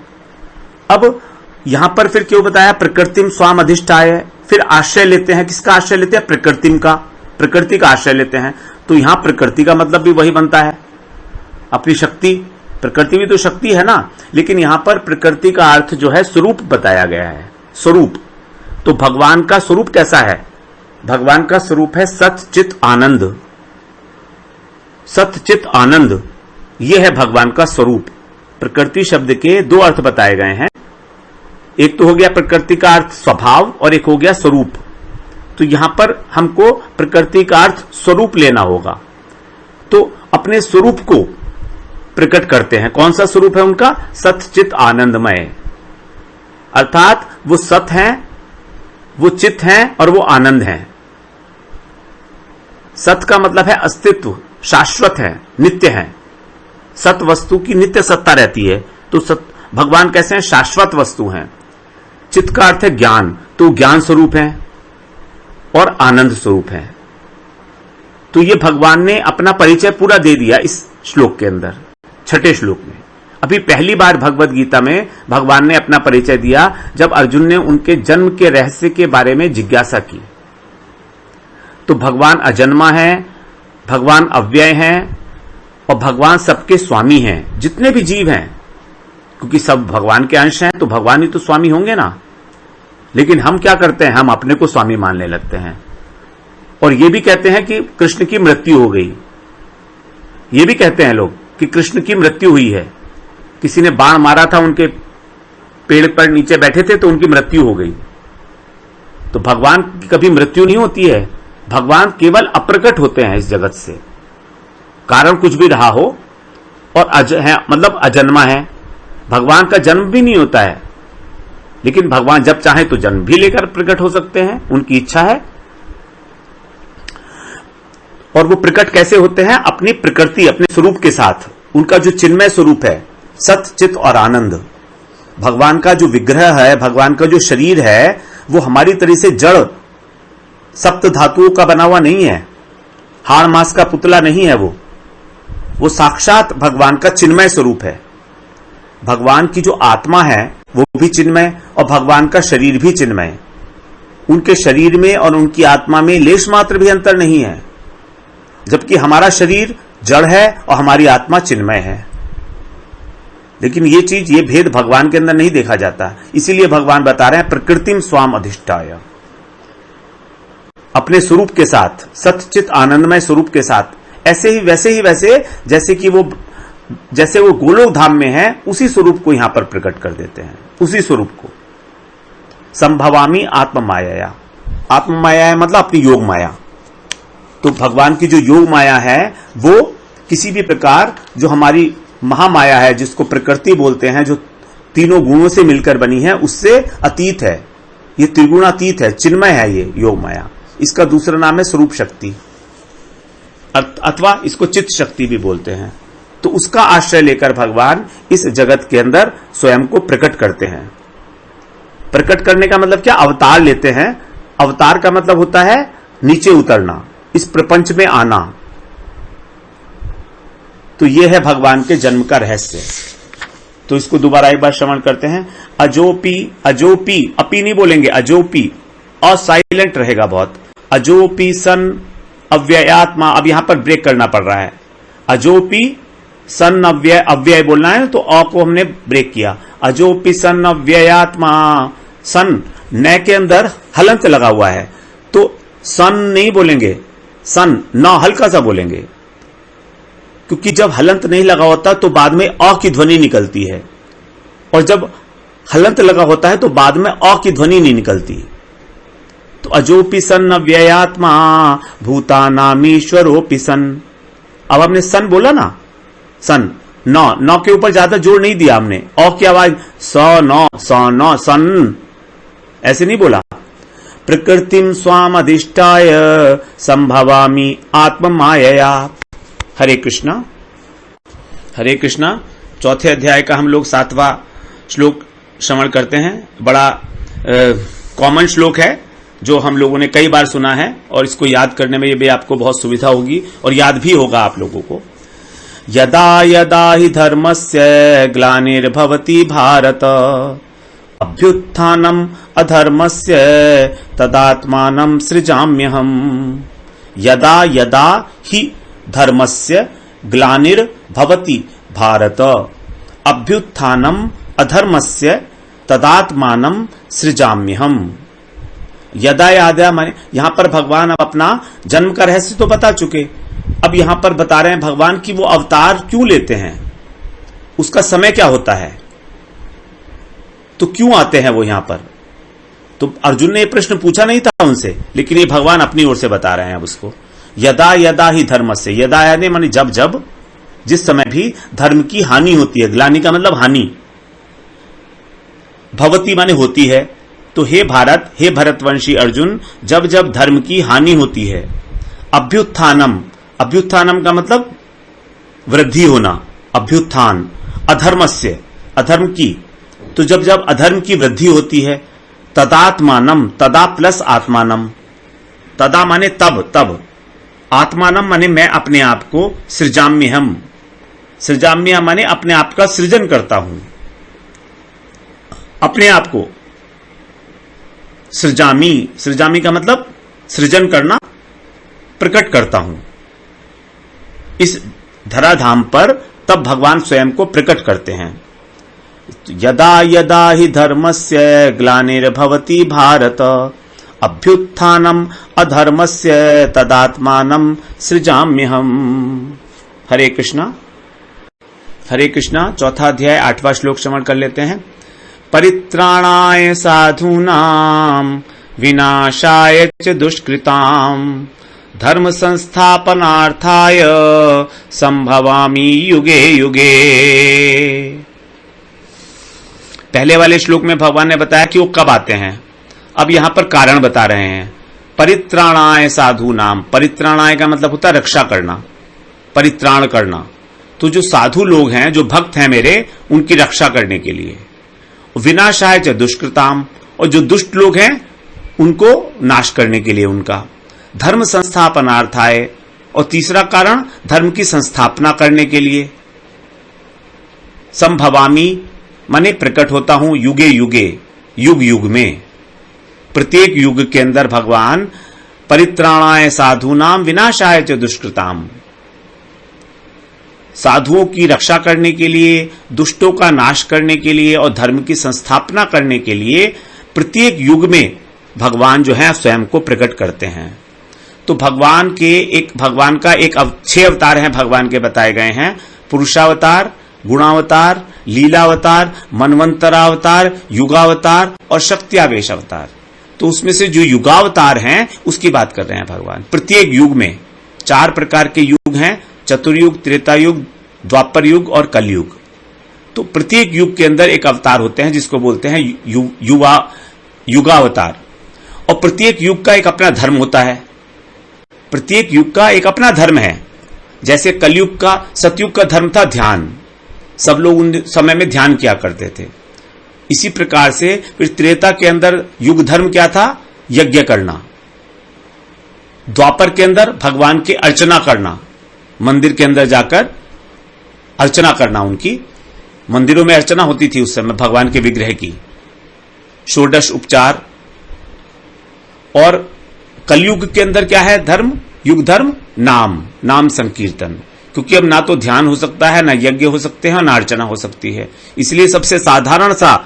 अब यहां पर फिर क्यों बताया प्रकृतिम स्वाम अधिष्ठाय, फिर आश्रय लेते हैं, किसका आश्रय लेते हैं? प्रकृतिम का, प्रकृति का आश्रय लेते हैं। तो यहां प्रकृति का मतलब भी वही बनता है, अपनी शक्ति। प्रकृति भी तो शक्ति है ना, लेकिन यहां पर प्रकृति का अर्थ जो है स्वरूप बताया गया है, स्वरूप। तो भगवान का स्वरूप कैसा है? भगवान का स्वरूप है सत चित आनंद, सत चित आनंद, यह है भगवान का स्वरूप। प्रकृति शब्द के दो अर्थ बताए गए हैं, एक तो हो गया प्रकृति का अर्थ स्वभाव और एक हो गया स्वरूप। तो यहां पर हमको प्रकृति का अर्थ स्वरूप लेना होगा। तो अपने स्वरूप को प्रकट करते हैं। कौन सा स्वरूप है उनका? सतचित आनंदमय, अर्थात वो सत हैं, वो चित हैं और वो आनंद हैं। सत का मतलब है अस्तित्व, शाश्वत है, नित्य है। सत वस्तु की नित्य सत्ता रहती है, तो भगवान कैसे हैं? शाश्वत वस्तु हैं। चित्त का अर्थ है ज्ञान, तो ज्ञान स्वरूप है और आनंद स्वरूप है। तो ये भगवान ने अपना परिचय पूरा दे दिया इस श्लोक के अंदर, छठे श्लोक में। अभी पहली बार भगवद गीता में भगवान ने अपना परिचय दिया जब अर्जुन ने उनके जन्म के रहस्य के बारे में जिज्ञासा की। तो भगवान अजन्मा है, भगवान अव्यय हैं और भगवान सबके स्वामी हैं, जितने भी जीव हैं, क्योंकि सब भगवान के अंश हैं तो भगवान ही तो स्वामी होंगे ना। लेकिन हम क्या करते हैं? हम अपने को स्वामी मानने लगते हैं और ये भी कहते हैं कि कृष्ण की मृत्यु हो गई। ये भी कहते हैं लोग कि कृष्ण की मृत्यु हुई है, किसी ने बाण मारा था, उनके पेड़ पर नीचे बैठे थे तो उनकी मृत्यु हो गई। तो भगवान की कभी मृत्यु नहीं होती है, भगवान केवल अप्रकट होते हैं इस जगत से, कारण कुछ भी रहा हो, और मतलब अजन्मा है। भगवान का जन्म भी नहीं होता है, लेकिन भगवान जब चाहे तो जन्म भी लेकर प्रकट हो सकते हैं, उनकी इच्छा है। और वो प्रकट कैसे होते हैं? अपनी प्रकृति, अपने स्वरूप के साथ। उनका जो चिन्मय स्वरूप है, सत चित और आनंद। भगवान का जो विग्रह है, भगवान का जो शरीर है, वो हमारी तरह से जड़ सप्त धातुओं का बना हुआ नहीं है, हाड़ मांस का पुतला नहीं है। वो साक्षात भगवान का चिन्मय स्वरूप है। भगवान की जो आत्मा है वो भी चिन्मय और भगवान का शरीर भी चिन्मय। उनके शरीर में और उनकी आत्मा में लेश मात्र भी अंतर नहीं है, जबकि हमारा शरीर जड़ है और हमारी आत्मा चिन्मय है। लेकिन ये भेद भगवान के अंदर नहीं देखा जाता, इसीलिए भगवान बता रहे हैं प्रकृतिम स्वाम अधिष्ठाय, अपने स्वरूप के साथ, सतचित आनंदमय स्वरूप के साथ। ऐसे ही वैसे जैसे वो गोलोक धाम में है, उसी स्वरूप को यहां पर प्रकट कर देते हैं, उसी स्वरूप को। संभवामी आत्म माया, आत्म माया मतलब अपनी योग माया। तो भगवान की जो योग माया है वो किसी भी प्रकार जो हमारी महामाया है, जिसको प्रकृति बोलते हैं, जो तीनों गुणों से मिलकर बनी है, उससे अतीत है। ये त्रिगुणातीत है, चिन्मय है ये योग माया। इसका दूसरा नाम है स्वरूप शक्ति, अथवा इसको चित्त शक्ति भी बोलते हैं। तो उसका आश्रय लेकर भगवान इस जगत के अंदर स्वयं को प्रकट करते हैं। प्रकट करने का मतलब क्या? अवतार लेते हैं। अवतार का मतलब होता है नीचे उतरना, इस प्रपंच में आना। तो यह है भगवान के जन्म का रहस्य। तो इसको दोबारा एक बार श्रवण करते हैं। अजोपी, अजोपी, अपी नहीं बोलेंगे, अजोपी, और साइलेंट रहेगा बहुत। अजोपी सन अव्ययात्मा, अब यहां पर ब्रेक करना पड़ रहा है। अजोपी सन अव्यय, अव्यय बोलना है तो अ को हमने ब्रेक किया। अजोपी सन अव्ययात्मा, सन न के अंदर हलंत लगा हुआ है, तो सन नहीं बोलेंगे, सन न हल्का सा बोलेंगे, क्योंकि जब हलंत नहीं लगा होता तो बाद में अ की ध्वनि निकलती है, और जब हलंत लगा होता है तो बाद में अ की ध्वनि नहीं निकलती। तो अजोपि सन अव्ययात्मा भूतानामीश्वरोपि सन। अब हमने सन बोला ना, सन, नौ के ऊपर ज्यादा जोर नहीं दिया हमने, अ की आवाज स नौ सन ऐसे नहीं बोला। प्रकृतिम स्वाम अधिष्ठाय संभवामी आत्म मायया। हरे कृष्णा, हरे कृष्णा। चौथे अध्याय का हम लोग 7वां श्लोक श्रवण करते हैं। बड़ा कॉमन श्लोक है जो हम लोगों ने कई बार सुना है, और इसको याद करने में भी आपको बहुत सुविधा होगी और याद भी होगा आप लोगों को। यदा यदा हि धर्मस्य ग्लानिर्भवति भारत अभ्युत्थानम अधर्मस्य तदात्मानं सृजाम्यहम्। यदा यदा हि धर्मस्य ग्लानिर्भवति भारत अभ्युत्थानम अधर्मस्य तदात्मानं सृजाम्यहम्। यदा यादा माने यहां पर भगवान अब अपना जन्म का रहस्य तो बता चुके, अब यहां पर बता रहे हैं भगवान की वो अवतार क्यों लेते हैं, उसका समय क्या होता है, तो क्यों आते हैं वो यहां पर। तो अर्जुन ने ये प्रश्न पूछा नहीं था उनसे, लेकिन ये भगवान अपनी ओर से बता रहे हैं अब उसको। यदा यदा ही धर्म से, यदा यानी माने जब जब, जिस समय भी धर्म की हानि होती है, ग्लानि का मतलब हानि, भवती माने होती है, तो हे भारत, हे भरतवंशी अर्जुन, जब जब धर्म की हानि होती है, अभ्युत्थानम, अभ्युत्थानम का मतलब वृद्धि होना, अभ्युत्थान, अधर्मस्य, अधर्म की, तो जब जब अधर्म की वृद्धि होती है, तदात्मानम, तदा प्लस आत्मानम, तदा माने तब, तब, आत्मानम माने मैं अपने आप को, सृजाम्यहम, सृजाम्य माने अपने आप का सृजन करता हूं, अपने आप को सृजामी, सृजामी का मतलब सृजन करना, प्रकट करता हूं इस धराधाम पर, तब भगवान स्वयं को प्रकट करते हैं। यदा यदा हि धर्मस्य ग्लानिर्भवति भारत अभ्युत्थानम अधर्मस्य तदात्मानं सृजाम्यहम्। हरे कृष्णा, हरे कृष्णा। चौथा अध्याय 8वां श्लोक श्रवण कर लेते हैं। परित्राणाय साधूनां विनाशाय च दुष्कृतां धर्म संस्थापनार्थाय संभवामि युगे युगे। पहले वाले श्लोक में भगवान ने बताया कि वो कब आते हैं, अब यहां पर कारण बता रहे हैं। परित्राणाय साधूनाम, परित्राणाय का मतलब होता है रक्षा करना, परित्राण करना, तो जो साधु लोग हैं, जो भक्त हैं मेरे, उनकी रक्षा करने के लिए। विनाशाय च दुष्कृताम, और जो दुष्ट लोग हैं उनको नाश करने के लिए, उनका धर्म संस्थापनार्थाय, और तीसरा कारण धर्म की संस्थापना करने के लिए। संभवामी माने प्रकट होता हूं, युगे युगे, युग युग में, प्रत्येक युग के अंदर भगवान परित्राणाय साधूनाम विनाशाय च दुष्कृताम, साधुओं की रक्षा करने के लिए, दुष्टों का नाश करने के लिए और धर्म की संस्थापना करने के लिए प्रत्येक युग में भगवान जो है स्वयं को प्रकट करते हैं। तो भगवान का एक 6 अवतार हैं, भगवान के बताए गए हैं। पुरुषावतार, गुणावतार, लीलावतार, मनवंतरावतार, युगावतार और शक्त्यावेश अवतार। तो उसमें से जो युगावतार हैं उसकी बात कर रहे हैं भगवान। प्रत्येक युग में 4 प्रकार के युग हैं, चतुर्युग, त्रेता युग, द्वापर युग और कलयुग। तो प्रत्येक युग के अंदर एक अवतार होते हैं जिसको बोलते हैं युगावतार। और प्रत्येक युग का एक अपना धर्म होता है, प्रत्येक युग का एक अपना धर्म है। जैसे कलयुग का, सतयुग का धर्म था ध्यान, सब लोग उन समय में ध्यान किया करते थे। इसी प्रकार से फिर त्रेता के अंदर युग धर्म क्या था, यज्ञ करना। द्वापर के अंदर भगवान की अर्चना करना, मंदिर के अंदर जाकर अर्चना करना, उनकी मंदिरों में अर्चना होती थी उस समय भगवान के विग्रह की, षोडश उपचार। और कलयुग के अंदर क्या है धर्म, युग धर्म, नाम संकीर्तन, क्योंकि अब ना तो ध्यान हो सकता है, ना यज्ञ हो सकते हैं, ना अर्चना हो सकती है। इसलिए सबसे साधारण सा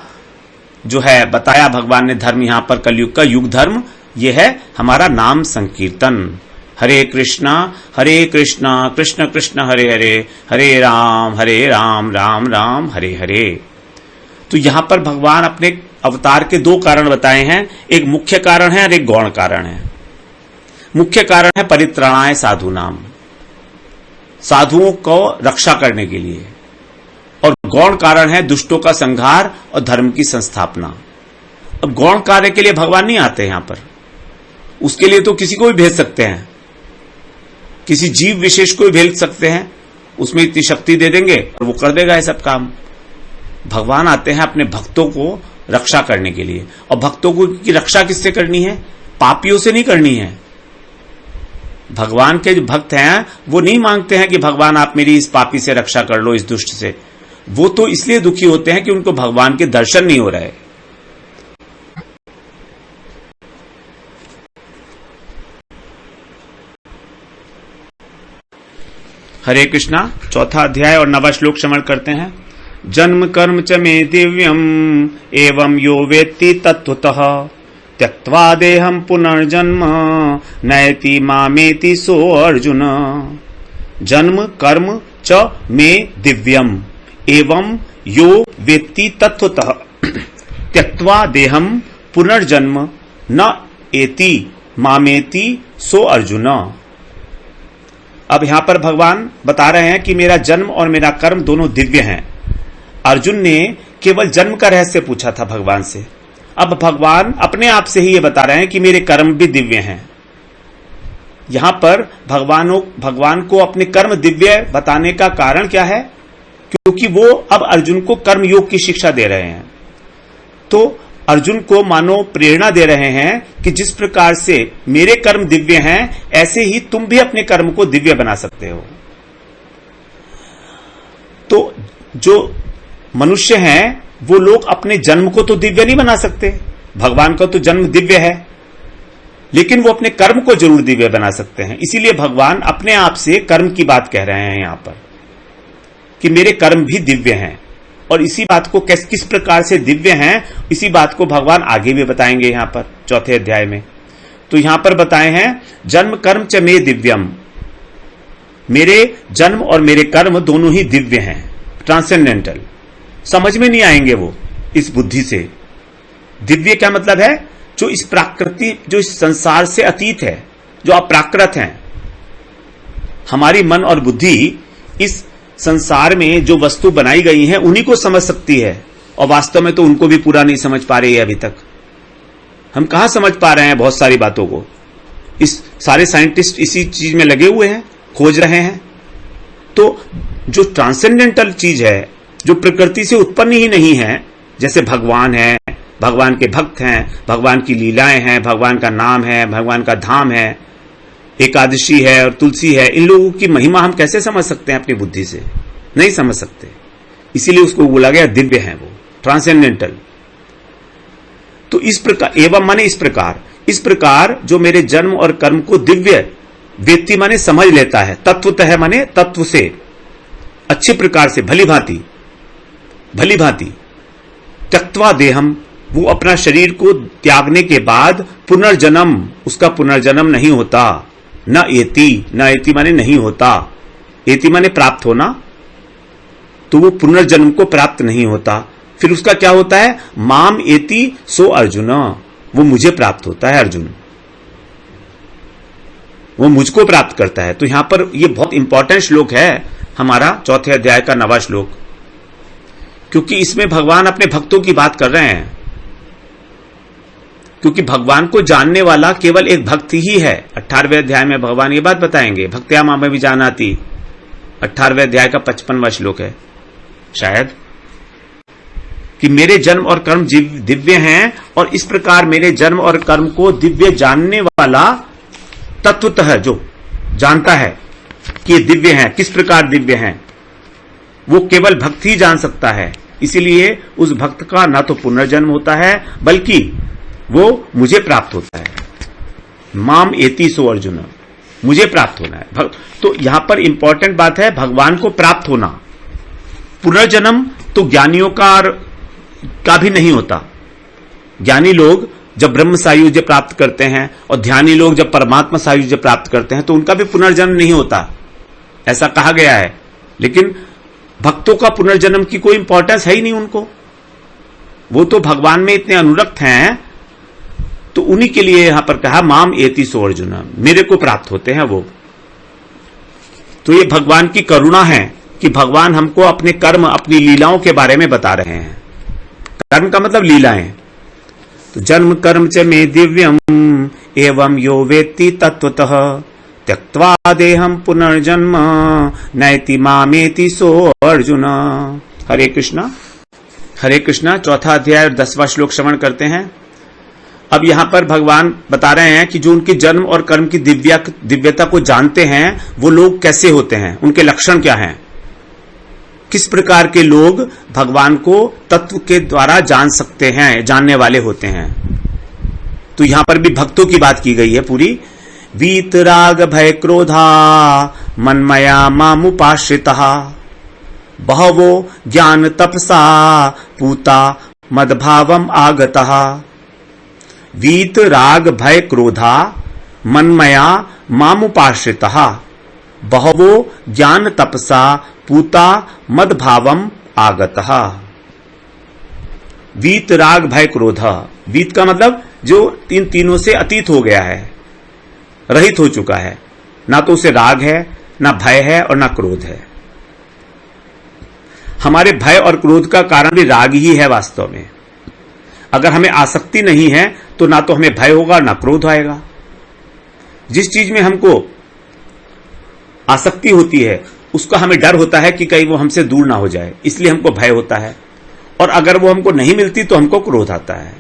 जो है बताया भगवान ने धर्म यहां पर कलयुग का युग धर्म, यह है हमारा नाम संकीर्तन। हरे कृष्णा कृष्ण कृष्ण हरे हरे, हरे राम राम राम हरे हरे। तो यहां पर भगवान अपने अवतार के 2 कारण बताए हैं, एक मुख्य कारण है और एक गौण कारण है। मुख्य कारण है परित्राणाय साधूनाम, साधुओं को रक्षा करने के लिए, और गौण कारण है दुष्टों का संहार और धर्म की संस्थापना। अब गौण कार्य के लिए भगवान नहीं आते यहां पर, उसके लिए तो किसी को भी भेज सकते हैं, किसी जीव विशेष को भी भेज सकते हैं, उसमें इतनी शक्ति दे देंगे और वो कर देगा ये सब काम। भगवान आते हैं अपने भक्तों को रक्षा करने के लिए, और भक्तों को की रक्षा किससे करनी है, पापियों से नहीं करनी है। भगवान के जो भक्त हैं वो नहीं मांगते हैं कि भगवान आप मेरी इस पापी से रक्षा कर लो, इस दुष्ट से। वो तो इसलिए दुखी होते हैं कि उनको भगवान के दर्शन नहीं हो रहे, हरे कृष्णा। चौथा अध्याय और 9वां श्लोक श्रवण करते हैं। जन्म कर्म च मे दिव्यम एवं यो वेत्ति तत्वतः त्यक्त्वा देहं पुनर्जन्म नयति मामेति सो अर्जुन। जन्म कर्म च मे दिव्यम एवं यो वेत्ति तत्वतः त्यक्त्वा देहं पुनर्जन्म न एति मामेति सो अर्जुन। अब यहां पर भगवान बता रहे हैं कि मेरा जन्म और मेरा कर्म दोनों दिव्य हैं। अर्जुन ने केवल जन्म का रहस्य पूछा था भगवान से, अब भगवान अपने आप से ही ये बता रहे हैं कि मेरे कर्म भी दिव्य हैं। यहां पर भगवान को अपने कर्म दिव्य बताने का कारण क्या है? क्योंकि वो अब अर्जुन को कर्म योग की शिक्षा दे रहे हैं। तो अर्जुन को मानो प्रेरणा दे रहे हैं कि जिस प्रकार से मेरे कर्म दिव्य हैं, ऐसे ही तुम भी अपने कर्म को दिव्य बना सकते हो। तो जो मनुष्य हैं वो लोग अपने जन्म को तो दिव्य नहीं बना सकते, भगवान का तो जन्म दिव्य है, लेकिन वो अपने कर्म को जरूर दिव्य बना सकते हैं। इसीलिए भगवान अपने आप से कर्म की बात कह रहे हैं यहां पर कि मेरे कर्म भी दिव्य हैं। और इसी बात को किस प्रकार से दिव्य हैं, इसी बात को भगवान आगे भी बताएंगे यहां पर चौथे अध्याय में। तो यहां पर बताए हैं जन्म कर्म च मे दिव्यम, मेरे जन्म और मेरे कर्म दोनों ही दिव्य हैं, ट्रांसेंडेंटल। समझ में नहीं आएंगे वो इस बुद्धि से। दिव्य क्या मतलब है? जो इस प्राकृति, जो इस संसार से अतीत है, जो अप्राकृत हैं। हमारी मन और बुद्धि इस संसार में जो वस्तु बनाई गई है उन्हीं को समझ सकती है, और वास्तव में तो उनको भी पूरा नहीं समझ पा रही है अभी तक। हम कहां समझ पा रहे हैं बहुत सारी बातों को? इस सारे साइंटिस्ट इसी चीज में लगे हुए हैं, खोज रहे हैं। तो जो ट्रांसेंडेंटल चीज है, जो प्रकृति से उत्पन्न ही नहीं है, जैसे भगवान है, भगवान के भक्त हैं, भगवान की लीलाएं हैं, भगवान का नाम है, भगवान का धाम है, एकादशी है और तुलसी है, इन लोगों की महिमा हम कैसे समझ सकते हैं अपनी बुद्धि से? नहीं समझ सकते। इसीलिए उसको बोला गया दिव्य है, वो ट्रांसेंडेंटल। तो इस प्रकार, एवं माने इस प्रकार जो मेरे जन्म और कर्म को दिव्य व्यक्ति माने समझ लेता है, तत्वतः माने तत्व से, अच्छी प्रकार से, भली भांति त्यक्त्वा देहम, वो अपना शरीर को त्यागने के बाद पुनर्जन्म, उसका पुनर्जन्म नहीं होता। न एति माने नहीं होता, एति माने प्राप्त होना, तो वो पुनर्जन्म को प्राप्त नहीं होता। फिर उसका क्या होता है? माम एति सो अर्जुन, वो मुझे प्राप्त होता है। अर्जुन वो मुझको प्राप्त करता है। तो यहां पर ये बहुत इंपॉर्टेंट श्लोक है हमारा चौथे अध्याय का 9वां श्लोक, क्योंकि इसमें भगवान अपने भक्तों की बात कर रहे हैं। क्योंकि भगवान को जानने वाला केवल एक भक्त ही है। 18वें अध्याय में भगवान ये बात बताएंगे, भक्त्या मां में भी जानाति, 18वें अध्याय का 55वां श्लोक है शायद, कि मेरे जन्म और कर्म दिव्य हैं, और इस प्रकार मेरे जन्म और कर्म को दिव्य जानने वाला तत्वतः जो जानता है कि ये दिव्य हैं, किस प्रकार दिव्य हैं, वो केवल भक्त ही जान सकता है। इसीलिए उस भक्त का ना तो पुनर्जन्म होता है, बल्कि वो मुझे प्राप्त होता है। माम एति सो अर्जुन, मुझे प्राप्त होना है। तो यहां पर इंपॉर्टेंट बात है भगवान को प्राप्त होना। पुनर्जन्म तो ज्ञानियों का भी नहीं होता। ज्ञानी लोग जब ब्रह्म सायुज्य प्राप्त करते हैं और ध्यानी लोग जब परमात्मा सायुज्य प्राप्त करते हैं तो उनका भी पुनर्जन्म नहीं होता, ऐसा कहा गया है। लेकिन भक्तों का पुनर्जन्म की कोई इंपॉर्टेंस है ही नहीं उनको, वो तो भगवान में इतने अनुरक्त हैं, तो उन्हीं के लिए यहां पर कहा माम एति सो अर्जुन, मेरे को प्राप्त होते हैं वो। तो ये भगवान की करुणा है कि भगवान हमको अपने कर्म, अपनी लीलाओं के बारे में बता रहे हैं। कर्म का मतलब लीलाएं। तो जन्म कर्म च मे दिव्यम एवं यो वेत्ति तत्वतः त्यक्त्वा देहं पुनर्जन्म नैति मामेति सो अर्जुन। हरे कृष्णा। चौथा अध्याय 10वां श्लोक श्रवण करते हैं। अब यहां पर भगवान बता रहे हैं कि जो उनके जन्म और कर्म की दिव्यता को जानते हैं वो लोग कैसे होते हैं, उनके लक्षण क्या हैं, किस प्रकार के लोग भगवान को तत्व के द्वारा जान सकते हैं, जानने वाले होते हैं। तो यहां पर भी भक्तों की बात की गई है पूरी। वीत राग भय क्रोधा मन्मया मामुपाश्रितः बहवो ज्ञान तपसा पूता मद्भावम आगतः वीत राग भय क्रोधा मन्मया मामुपाश्रितः बहवो ज्ञान तपसा पूता मद्भावम आगतः। वीत राग भय क्रोध, वीत का मतलब जो तीनों से अतीत हो गया है, रहित हो चुका है, ना तो उसे राग है, ना भय है और ना क्रोध है। हमारे भय और क्रोध का कारण भी राग ही है वास्तव में। अगर हमें आसक्ति नहीं है तो ना तो हमें भय होगा ना क्रोध आएगा। जिस चीज में हमको आसक्ति होती है उसका हमें डर होता है कि कहीं वो हमसे दूर ना हो जाए, इसलिए हमको भय होता है, और अगर वो हमको नहीं मिलती तो हमको क्रोध आता है।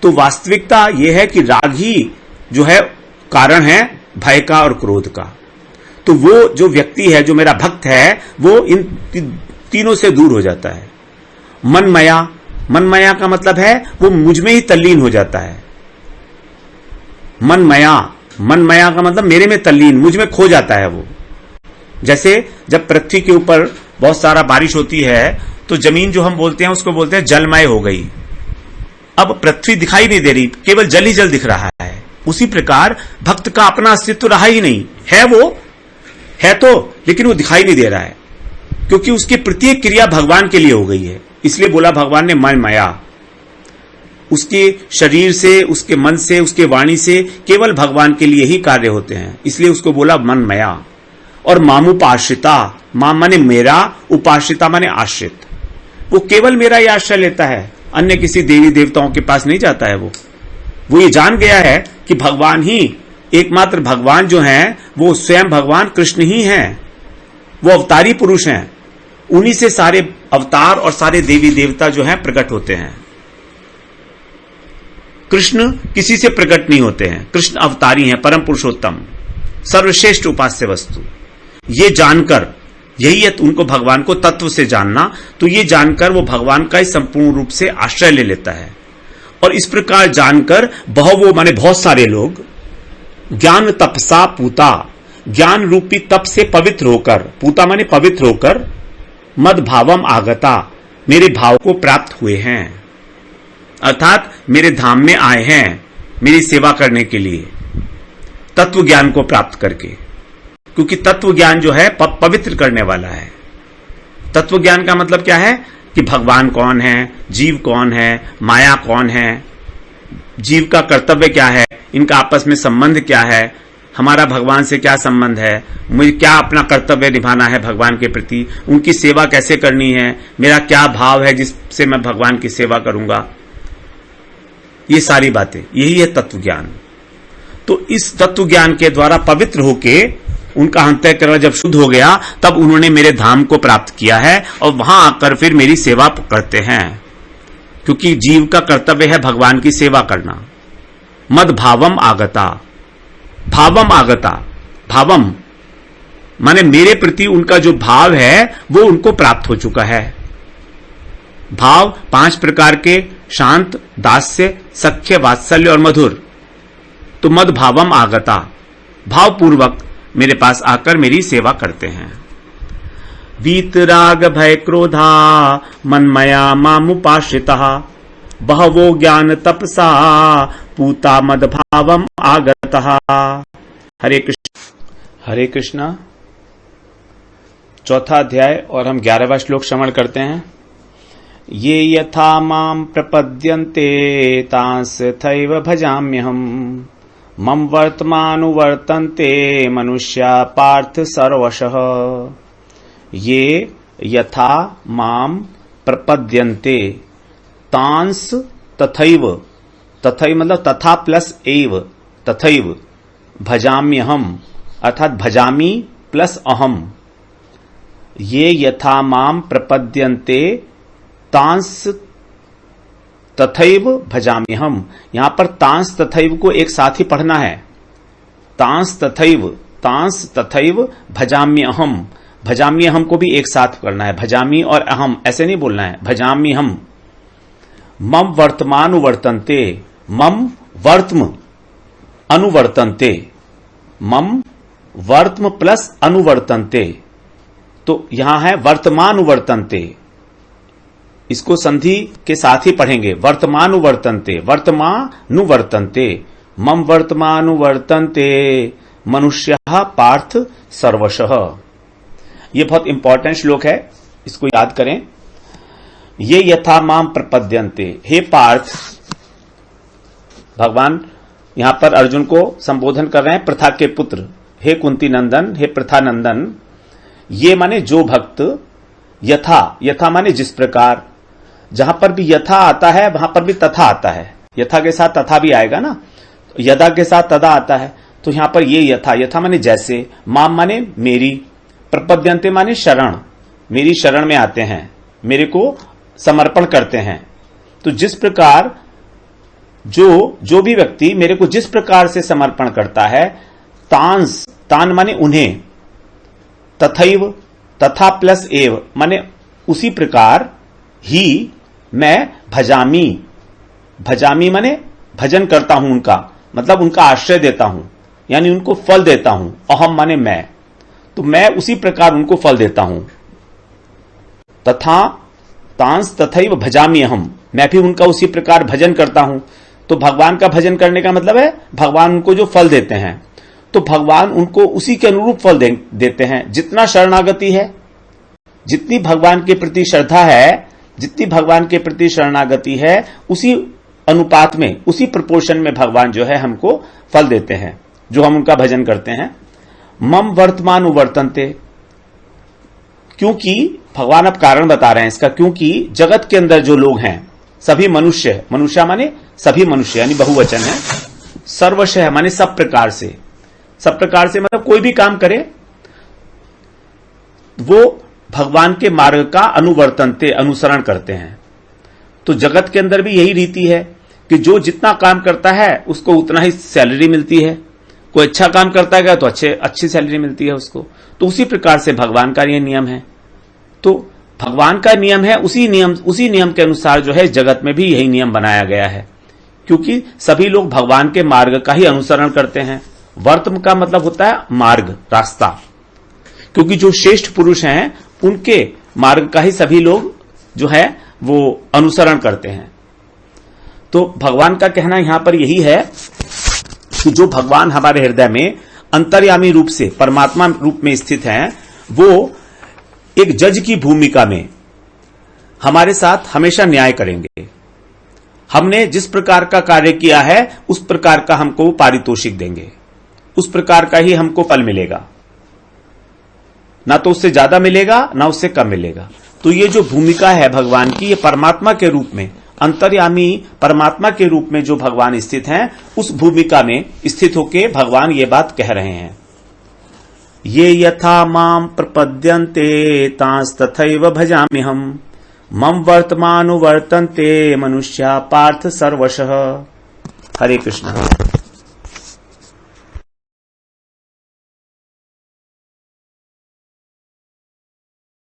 तो वास्तविकता यह है कि राग ही जो है कारण है भय का और क्रोध का। तो वो जो व्यक्ति है, जो मेरा भक्त है, वो इन तीनों से दूर हो जाता है। मनमया, मनमया का मतलब है वो मुझ में ही तल्लीन हो जाता है। मनमया, मनमया का मतलब मेरे में तल्लीन, मुझ में खो जाता है वो। जैसे जब पृथ्वी के ऊपर बहुत सारा बारिश होती है तो जमीन जो हम बोलते हैं उसको बोलते हैं जलमय हो गई। अब पृथ्वी दिखाई नहीं दे रही, केवल जल ही जल दिख रहा है। उसी प्रकार भक्त का अपना अस्तित्व रहा ही नहीं है, वो है तो लेकिन वो दिखाई नहीं दे रहा है, क्योंकि उसकी प्रत्येक क्रिया भगवान के लिए हो गई है। इसलिए बोला भगवान ने मनमया, उसके शरीर से, उसके मन से, उसके वाणी से केवल भगवान के लिए ही कार्य होते हैं, इसलिए उसको बोला मनमया। और मामुपाश्रिता, माम माने मेरा, उपाश्रिता माने आश्रित, वो केवल मेरा ही आश्रय लेता है, अन्य किसी देवी देवताओं के पास नहीं जाता है। वो ये जान गया है कि भगवान ही, एकमात्र भगवान जो हैं वो स्वयं भगवान कृष्ण ही हैं, वो अवतारी पुरुष हैं। उन्हीं से सारे अवतार और सारे देवी देवता जो हैं प्रकट होते हैं। कृष्ण किसी से प्रकट नहीं होते हैं, कृष्ण अवतारी हैं, परम पुरुषोत्तम, सर्वश्रेष्ठ उपास्य वस्तु। ये जानकर, यही है उनको भगवान को तत्व से जानना, तो ये जानकर वो भगवान का संपूर्ण रूप से आश्रय ले लेता है। और इस प्रकार जानकर बहुवो माने बहुत सारे लोग ज्ञान तपसा पूता, ज्ञान रूपी तप से पवित्र होकर, पूता माने पवित्र होकर, मद भावम आगता, मेरे भाव को प्राप्त हुए हैं, अर्थात मेरे धाम में आए हैं मेरी सेवा करने के लिए, तत्व ज्ञान को प्राप्त करके। क्योंकि तत्व ज्ञान जो है पवित्र करने वाला है। तत्व ज्ञान का मतलब क्या है कि भगवान कौन है, जीव कौन है, माया कौन है, जीव का कर्तव्य क्या है, इनका आपस में संबंध क्या है, हमारा भगवान से क्या संबंध है, मुझे क्या अपना कर्तव्य निभाना है भगवान के प्रति, उनकी सेवा कैसे करनी है, मेरा क्या भाव है जिससे मैं भगवान की सेवा करूंगा। ये सारी बातें, यही है तत्व ज्ञान। तो इस तत्व ज्ञान के द्वारा पवित्र होके उनका अंतःकरण जब शुद्ध हो गया, तब उन्होंने मेरे धाम को प्राप्त किया है और वहां आकर फिर मेरी सेवा करते हैं, क्योंकि जीव का कर्तव्य है भगवान की सेवा करना। मद भावम आगता, भावम आगता, भावम माने मेरे प्रति उनका जो भाव है वो उनको प्राप्त हो चुका है। भाव 5 प्रकार के, शांत, दास्य, सख्य, वात्सल्य और मधुर। तो मद भावम आगता, भावपूर्वक मेरे पास आकर मेरी सेवा करते हैं। वीत राग भय क्रोधा मनमया मामुपाश्रितः बहवो ज्ञान तपसा पूता मद भावम आगतः। हरे कृष्ण। हरे कृष्णा। 4था अध्याय और हम 11वां श्लोक श्रवण करते हैं। ये यथा माम प्रपद्यन्ते तांस थैव भजाम्यहम् मम वर्तमानुवर्तन्ते मनुष्या पार्थ सर्वशः। ये यथा माम प्रपद्यन्ते तांस तथैव, तथैव मतलब तथा प्लस एव, तथैव भजाम्यहम् अर्थात भजामि प्लस अहम। ये यथा माम प्रपद्यन्ते तांस तथैव भजाम्यहम्। यहां पर तांस तथैव को एक साथ ही पढ़ना है। तांस तथैव भजाम्यहम्, भजाम्यहम् को भी एक साथ करना है। भजामी और अहम ऐसे नहीं बोलना है, भजाम्यहम्। मम वर्तमानुवर्तन्ते, मम वर्तम अनुवर्तन्ते, मम वर्तम प्लस अनुवर्तन्ते, तो यहां है वर्तमानुवर्तन्ते, इसको संधि के साथ ही पढ़ेंगे। वर्तमानुवर्तन्ते, वर्तमानुवर्तन्ते, मम वर्तमानुवर्तन्ते मनुष्यः पार्थ सर्वशः। ये बहुत इंपॉर्टेंट श्लोक है, इसको याद करें। ये यथा माम प्रपद्यन्ते, हे पार्थ, भगवान यहां पर अर्जुन को संबोधन कर रहे हैं, प्रथा के पुत्र, हे कुंती नंदन, हे प्रथा नंदन। ये माने जो भक्त, यथा, यथा माने जिस प्रकार, जहां पर भी यथा आता है वहां पर भी तथा आता है, यथा के साथ तथा भी आएगा ना, यदा के साथ तदा आता है, तो यहां पर ये यथा, यथा माने जैसे, माम माने मेरी, प्रपद्यन्ते माने शरण, मेरी शरण में आते हैं, मेरे को समर्पण करते हैं। तो जिस प्रकार जो भी व्यक्ति मेरे को जिस प्रकार से समर्पण करता है, तांस, तान माने उन्हें, तथैव, तथा प्लस एव माने उसी प्रकार ही मैं भजामी, भजामी माने भजन करता हूं उनका, मतलब उनका आश्रय देता हूं, यानी उनको फल देता हूं। अहम माने मैं, तो मैं उसी प्रकार उनको फल देता हूं। तथा तांस तथैव भजामी अहम, मैं भी उनका उसी प्रकार भजन करता हूं। तो भगवान का भजन करने का मतलब है भगवान उनको जो फल देते हैं, तो भगवान उनको उसी के अनुरूप फल देते हैं। जितना शरणागति है, जितनी भगवान के प्रति श्रद्धा है, जितनी भगवान के प्रति शरणागति है, उसी अनुपात में, उसी प्रपोर्शन में भगवान जो है हमको फल देते हैं, जो हम उनका भजन करते हैं। मम वर्तमानुवर्तन्ते, क्योंकि भगवान अब कारण बता रहे हैं इसका, क्योंकि जगत के अंदर जो लोग हैं, सभी मनुष्य, मनुष्य माने सभी मनुष्य यानी बहुवचन है, सर्वशः माने सब प्रकार से, सब प्रकार से मतलब कोई भी काम करे वो भगवान के मार्ग का अनुवर्तनते, अनुसरण करते हैं। तो जगत के अंदर भी यही रीति है कि जो जितना काम करता है उसको उतना ही सैलरी मिलती है। कोई अच्छा काम करता है तो अच्छी सैलरी मिलती है उसको। तो उसी प्रकार से भगवान का ये नियम है। तो भगवान का नियम है, उसी नियम के अनुसार जो है जगत में भी यही नियम बनाया गया है, क्योंकि सभी लोग भगवान के मार्ग का ही अनुसरण करते हैं। वर्तम का मतलब होता है मार्ग, रास्ता, क्योंकि जो श्रेष्ठ पुरुष हैं उनके मार्ग का ही सभी लोग जो है वो अनुसरण करते हैं। तो भगवान का कहना यहां पर यही है कि जो भगवान हमारे हृदय में अंतर्यामी रूप से परमात्मा रूप में स्थित हैं, वो एक जज की भूमिका में हमारे साथ हमेशा न्याय करेंगे। हमने जिस प्रकार का कार्य किया है उस प्रकार का हमको पारितोषिक देंगे, उस प्रकार का ही हमको फल मिलेगा, ना तो उससे ज्यादा मिलेगा ना उससे कम मिलेगा। तो ये जो भूमिका है भगवान की, ये परमात्मा के रूप में, अंतर्यामी परमात्मा के रूप में जो भगवान स्थित हैं, उस भूमिका में स्थित होकर भगवान ये बात कह रहे हैं। ये यथा माम प्रपद्यन्ते तांस तथैव भजाम्यहम्, मम वर्तमानुवर्तन्ते मनुष्या पार्थ सर्वशः। हरे कृष्ण।